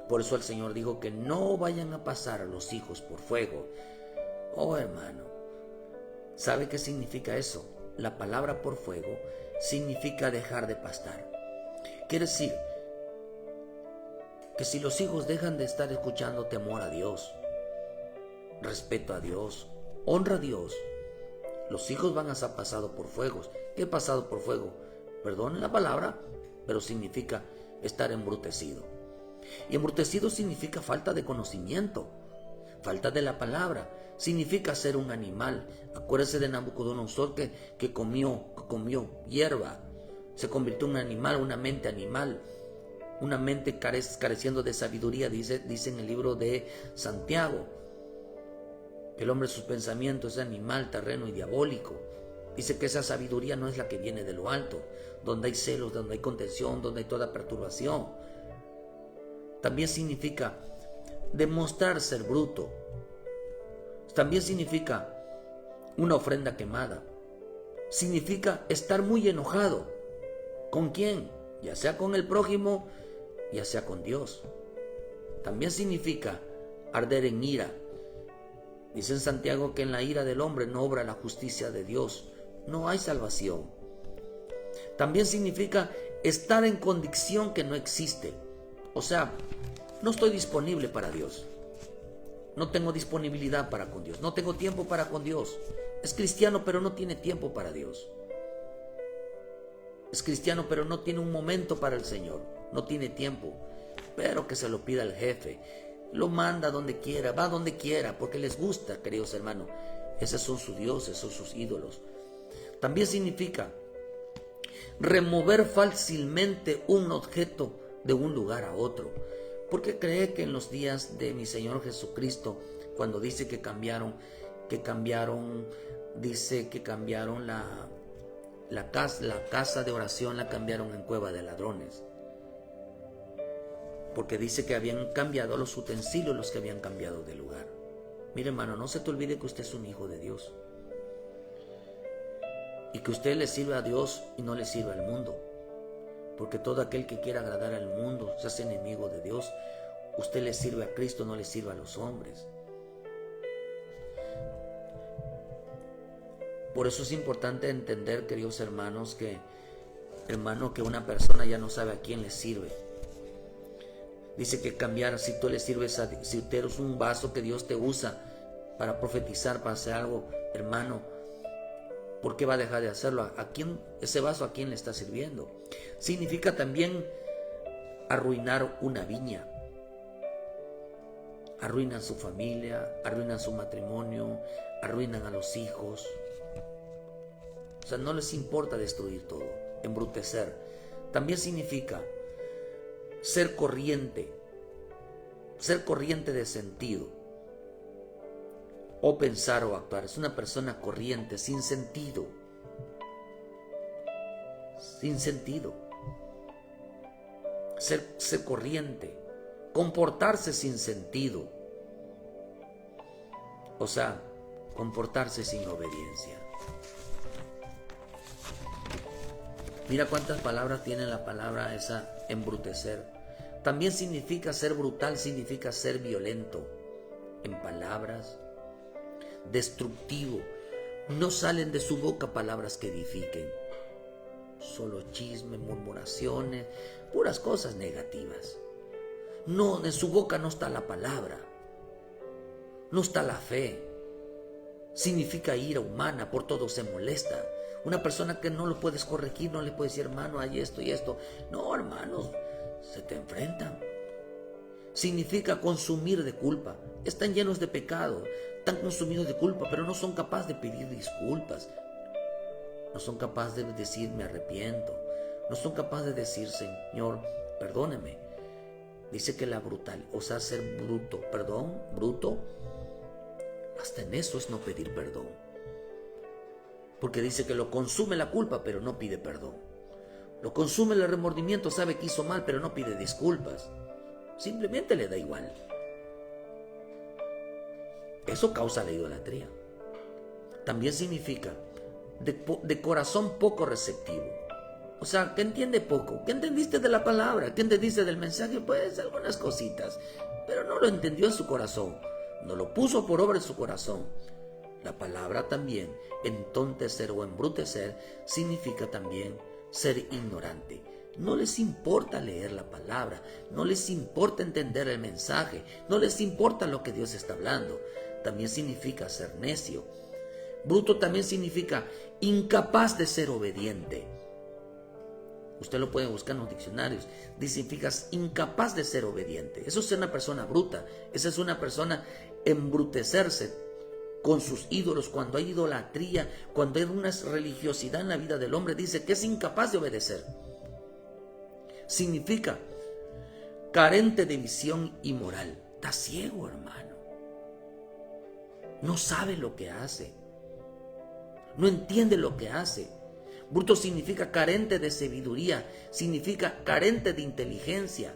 Por eso el Señor dijo que no vayan a pasar a los hijos por fuego. Oh hermano, ¿sabe qué significa eso? La palabra por fuego significa dejar de pastar. Quiere decir que si los hijos dejan de estar escuchando temor a Dios, respeto a Dios, honra a Dios, los hijos van a ser pasados por fuegos. ¿Qué ha pasado por fuego? Perdonen la palabra, pero significa estar embrutecido. Y embrutecido significa falta de conocimiento, falta de la palabra, significa ser un animal. Acuérdese de Nabucodonosor que comió hierba, se convirtió en un animal, una mente animal, una mente careciendo de sabiduría, dice en el libro de Santiago. El hombre, sus pensamientos es animal, terreno y diabólico. Dice que esa sabiduría no es la que viene de lo alto, donde hay celos, donde hay contención, donde hay toda perturbación. También significa demostrar ser bruto. También significa una ofrenda quemada. Significa estar muy enojado. ¿Con quién? Ya sea con el prójimo, ya sea con Dios. También significa arder en ira. Dice en Santiago que en la ira del hombre no obra la justicia de Dios. No hay salvación. También significa estar en condición que no existe. O sea, no estoy disponible para Dios. No tengo disponibilidad para con Dios. No tengo tiempo para con Dios. Es cristiano, pero no tiene tiempo para Dios. Es cristiano, pero no tiene un momento para el Señor. No tiene tiempo. Pero que se lo pida el jefe. Lo manda donde quiera, va donde quiera, porque les gusta, queridos hermanos. Esos son sus dioses, son sus ídolos. También significa remover fácilmente un objeto de un lugar a otro. Porque cree que en los días de mi Señor Jesucristo, cuando dice que cambiaron la casa de oración, la cambiaron en cueva de ladrones. Porque dice que habían cambiado los utensilios, los que habían cambiado de lugar. Mire, hermano, no se te olvide que usted es un hijo de Dios. Y que usted le sirve a Dios y no le sirve al mundo. Porque todo aquel que quiera agradar al mundo se hace enemigo de Dios. Usted le sirve a Cristo, no le sirve a los hombres. Por eso es importante entender, queridos hermanos, que una persona ya no sabe a quién le sirve. Dice que cambiar, si tú le sirves si tú eres un vaso que Dios te usa para profetizar, para hacer algo, hermano, ¿por qué va a dejar de hacerlo? ¿A quién, ese vaso a quién le está sirviendo? Significa también arruinar una viña. Arruinan su familia, arruinan su matrimonio, arruinan a los hijos. O sea, no les importa destruir todo, embrutecer. También significa ser corriente de sentido, o pensar o actuar. Es una persona corriente, sin sentido. Ser corriente, comportarse sin sentido. O sea, comportarse sin obediencia. Mira cuántas palabras tiene la palabra esa, embrutecer. También significa ser brutal, significa ser violento en palabras, destructivo. No salen de su boca palabras que edifiquen, solo chisme, murmuraciones, puras cosas negativas. No, en su boca no está la palabra, no está la fe. Significa ira humana, por todo se molesta. Una persona que no lo puedes corregir, no le puedes decir, hermano, hay esto y esto. No, hermanos, se te enfrentan. Significa consumir de culpa. Están llenos de pecado, están consumidos de culpa, pero no son capaces de pedir disculpas. No son capaces de decir, me arrepiento. No son capaces de decir, Señor, perdóneme. Dice que la brutal, o sea, ser bruto, bruto, hasta en eso es no pedir perdón. Porque dice que lo consume la culpa, pero no pide perdón. Lo consume el remordimiento, sabe que hizo mal, pero no pide disculpas. Simplemente le da igual. Eso causa la idolatría. También significa de corazón poco receptivo. O sea, que entiende poco. ¿Qué entendiste de la palabra? ¿Qué entendiste del mensaje? Pues algunas cositas. Pero no lo entendió en su corazón. No lo puso por obra en su corazón. La palabra también, entontecer o embrutecer, significa también ser ignorante. No les importa leer la palabra, no les importa entender el mensaje, no les importa lo que Dios está hablando. También significa ser necio. Bruto también significa incapaz de ser obediente. Usted lo puede buscar en los diccionarios. Significa incapaz de ser obediente. Eso es una persona bruta. Esa es una persona embrutecerse con sus ídolos. Cuando hay idolatría, cuando hay una religiosidad en la vida del hombre, dice que es incapaz de obedecer. Significa carente de visión y moral. Está ciego, hermano. No sabe lo que hace. No entiende lo que hace. Bruto significa carente de sabiduría, significa carente de inteligencia.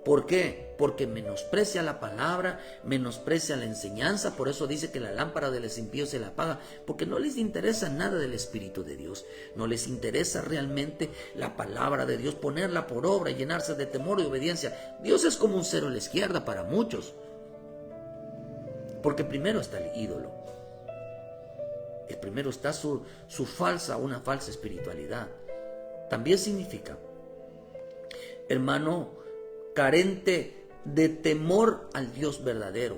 ¿Por qué? Porque menosprecia la palabra, menosprecia la enseñanza. Por eso dice que la lámpara de los impíos se la apaga, porque no les interesa nada del Espíritu de Dios. No les interesa realmente la palabra de Dios, ponerla por obra y llenarse de temor y obediencia. Dios es como un cero a la izquierda para muchos, porque primero está el ídolo. Primero está una falsa espiritualidad. También significa, hermano, carente de temor al Dios verdadero.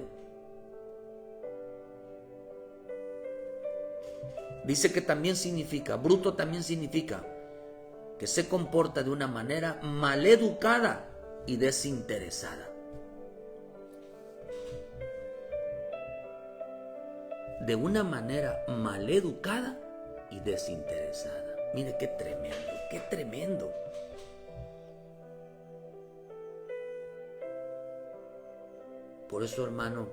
Dice que también significa, bruto también significa que se comporta de una manera maleducada y desinteresada. De una manera maleducada y desinteresada. Mire qué tremendo, qué tremendo. Por eso, hermano,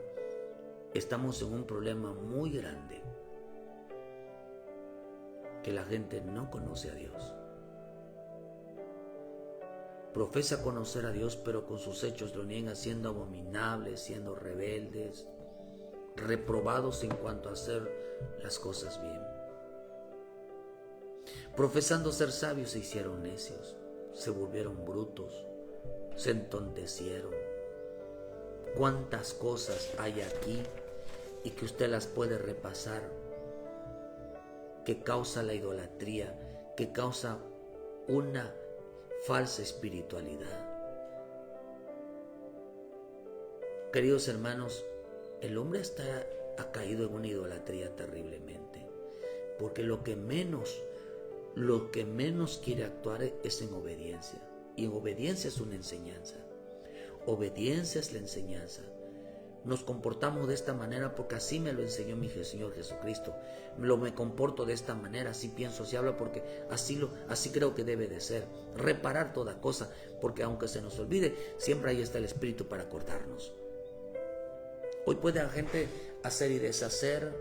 estamos en un problema muy grande. Que la gente no conoce a Dios. Profesa conocer a Dios, pero con sus hechos lo niegan, siendo abominables, siendo rebeldes, reprobados en cuanto a hacer las cosas bien. Profesando ser sabios, se hicieron necios, se volvieron brutos, se entontecieron. Cuántas cosas hay aquí y que usted las puede repasar, que causa la idolatría, que causa una falsa espiritualidad. Queridos hermanos, el hombre está ha caído en una idolatría terriblemente. Porque lo que menos quiere actuar es en obediencia. Y en obediencia es una enseñanza. Obediencia es la enseñanza. Nos comportamos de esta manera porque así me lo enseñó mi Señor Jesucristo. Me comporto de esta manera, así pienso, así hablo, porque así creo que debe de ser. Reparar toda cosa, porque aunque se nos olvide, siempre ahí está el Espíritu para acordarnos. Hoy puede la gente hacer y deshacer,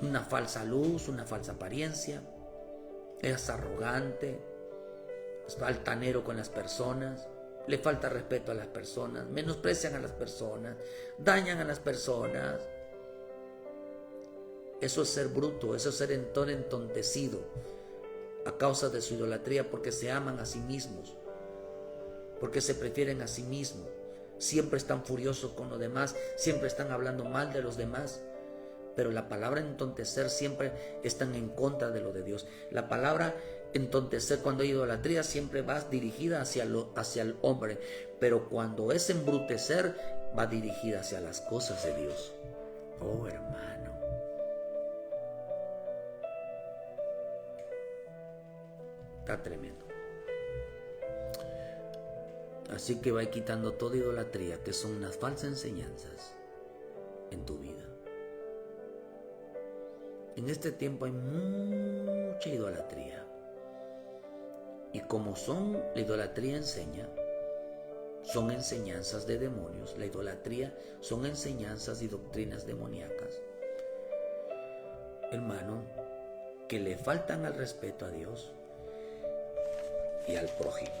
una falsa luz, una falsa apariencia, es arrogante, es altanero con las personas, le falta respeto a las personas, menosprecian a las personas, dañan a las personas. Eso es ser bruto, eso es ser entontecido a causa de su idolatría, porque se aman a sí mismos, porque se prefieren a sí mismos. Siempre están furiosos con los demás, siempre están hablando mal de los demás. Pero la palabra entontecer siempre están en contra de lo de Dios. La palabra entontecer, cuando hay idolatría, siempre va dirigida hacia el hombre. Pero cuando es embrutecer, va dirigida hacia las cosas de Dios. Oh, hermano. Está tremendo. Así que va quitando toda idolatría, que son unas falsas enseñanzas en tu vida. En este tiempo hay mucha idolatría. Y como la idolatría enseña, son enseñanzas de demonios. La idolatría son enseñanzas y doctrinas demoníacas. Hermano, que le faltan al respeto a Dios y al prójimo.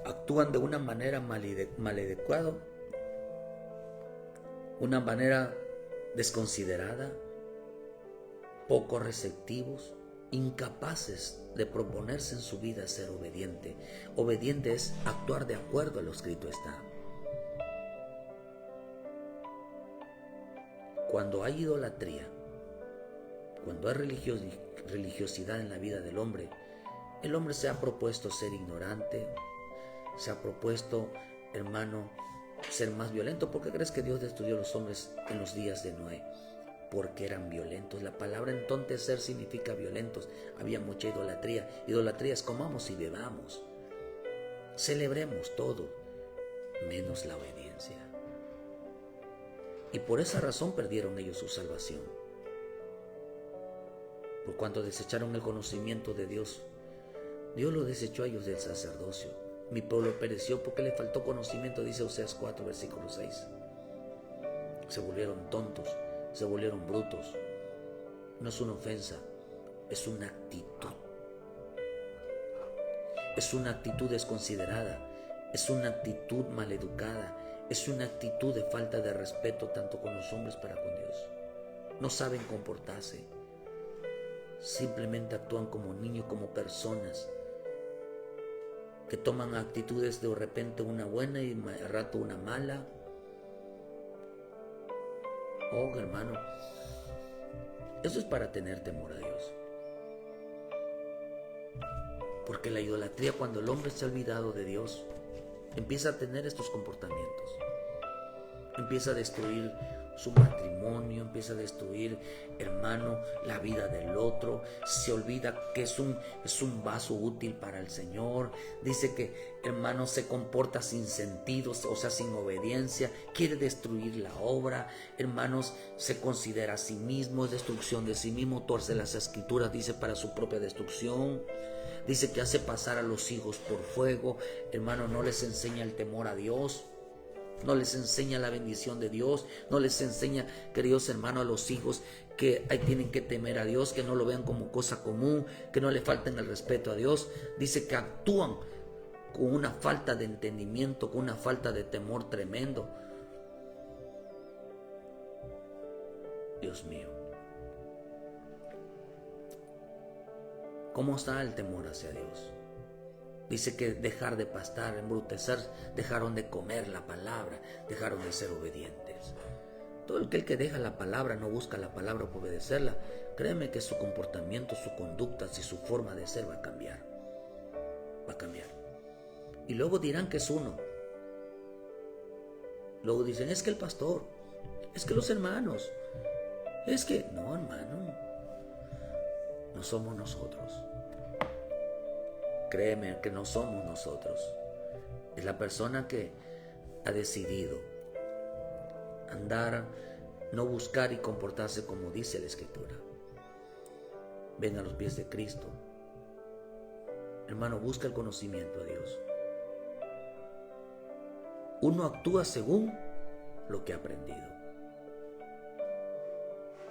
Actúan de una manera maleducada, una manera desconsiderada, poco receptivos, incapaces de proponerse en su vida ser obediente. Obediente es actuar de acuerdo a lo escrito está. Cuando hay idolatría, cuando hay religiosidad en la vida del hombre, el hombre se ha propuesto ser ignorante, se ha propuesto, hermano, ser más violento. ¿Por qué crees que Dios destruyó a los hombres en los días de Noé? Porque eran violentos. La palabra entontecer significa violentos. Había mucha idolatría. Idolatría es comamos y bebamos, celebremos todo, menos la obediencia. Y por esa razón perdieron ellos su salvación. Por cuanto desecharon el conocimiento de Dios, Dios lo desechó a ellos del sacerdocio. Mi pueblo pereció porque le faltó conocimiento, dice Oseas 4, versículo 6. Se volvieron tontos, se volvieron brutos. No es una ofensa, es una actitud. Es una actitud desconsiderada, es una actitud maleducada, es una actitud de falta de respeto tanto con los hombres para con Dios. No saben comportarse, simplemente actúan como niños, como personas que toman actitudes de repente una buena y al rato una mala. Oh, hermano, eso es para tener temor a Dios. Porque la idolatría, cuando el hombre se ha olvidado de Dios, empieza a tener estos comportamientos. Empieza a destruir su matrimonio, empieza a destruir, hermano, la vida del otro. Se olvida que es un vaso útil para el Señor. Dice que, hermano, se comporta sin sentido, o sea, sin obediencia. Quiere destruir la obra. Hermanos, se considera a sí mismo, es destrucción de sí mismo. Torce las escrituras, dice, para su propia destrucción. Dice que hace pasar a los hijos por fuego. Hermano, no les enseña el temor a Dios. No les enseña la bendición de Dios. No les enseña, queridos hermanos, a los hijos que ahí tienen que temer a Dios, que no lo vean como cosa común, que no le falten el respeto a Dios. Dice que actúan con una falta de entendimiento, con una falta de temor tremendo. Dios mío. ¿Cómo está el temor hacia Dios? Dice que dejar de pastar, embrutecer, dejaron de comer la palabra, dejaron de ser obedientes. Todo el que deja la palabra, no busca la palabra para obedecerla, créeme que su comportamiento, su conducta y su forma de ser va a cambiar. Va a cambiar. Y luego dirán que es uno. Luego dicen, es que el pastor, es que los hermanos, es que... No, hermano, no somos nosotros. Créeme que no somos nosotros. Es la persona que ha decidido andar, no buscar y comportarse como dice la Escritura. Ven a los pies de Cristo. Hermano, busca el conocimiento de Dios. Uno actúa según lo que ha aprendido.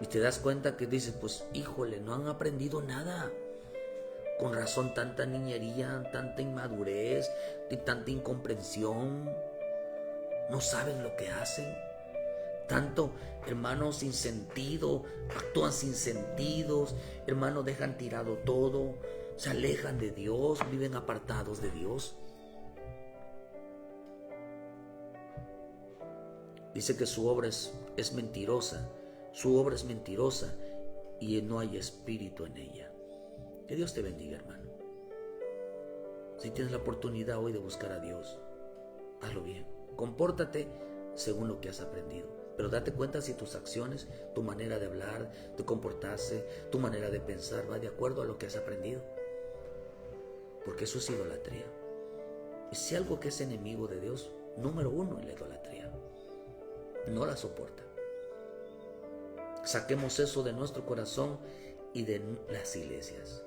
Y te das cuenta que dices, pues híjole, no han aprendido nada. Con razón tanta niñería, tanta inmadurez y tanta incomprensión. No saben lo que hacen. Tanto, hermanos, sin sentido, actúan sin sentidos, hermanos, dejan tirado todo, se alejan de Dios, viven apartados de Dios. Dice que su obra es mentirosa, su obra es mentirosa y no hay espíritu en ella. Que Dios te bendiga, hermano. Si tienes la oportunidad hoy de buscar a Dios, hazlo bien. Compórtate según lo que has aprendido. Pero date cuenta si tus acciones, tu manera de hablar, de comportarse, tu manera de pensar va de acuerdo a lo que has aprendido. Porque eso es idolatría. Y si algo que es enemigo de Dios, número uno es la idolatría. No la soporta. Saquemos eso de nuestro corazón y de las iglesias.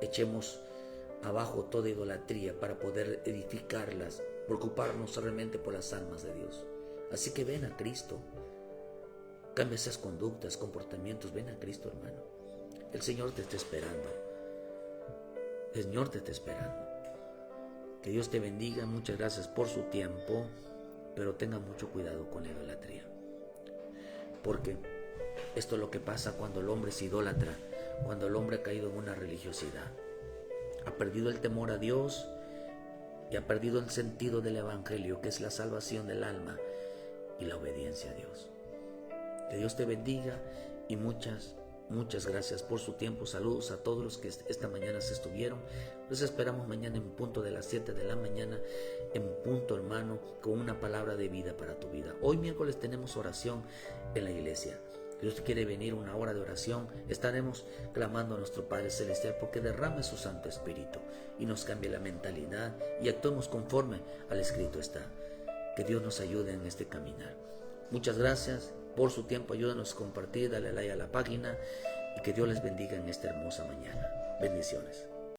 Echemos abajo toda idolatría para poder edificarlas, preocuparnos realmente por las almas de Dios. Así que ven a Cristo. Cambia esas conductas, comportamientos. Ven a Cristo, hermano. El Señor te está esperando. El Señor te está esperando. Que Dios te bendiga. Muchas gracias por su tiempo. Pero tenga mucho cuidado con la idolatría. Porque esto es lo que pasa cuando el hombre se idolatra. Cuando el hombre ha caído en una religiosidad. Ha perdido el temor a Dios. Y ha perdido el sentido del evangelio, que es la salvación del alma y la obediencia a Dios. Que Dios te bendiga y muchas gracias por su tiempo. Saludos a todos los que esta mañana se estuvieron. Los esperamos mañana en punto de las 7 de la mañana, en punto, hermano, con una palabra de vida para tu vida. Hoy miércoles tenemos oración en la iglesia. Dios quiere venir una hora de oración. Estaremos clamando a nuestro Padre Celestial porque derrame su Santo Espíritu y nos cambie la mentalidad y actuemos conforme al escrito está. Que Dios nos ayude en este caminar. Muchas gracias por su tiempo. Ayúdanos a compartir, dale like a la página y que Dios les bendiga en esta hermosa mañana. Bendiciones.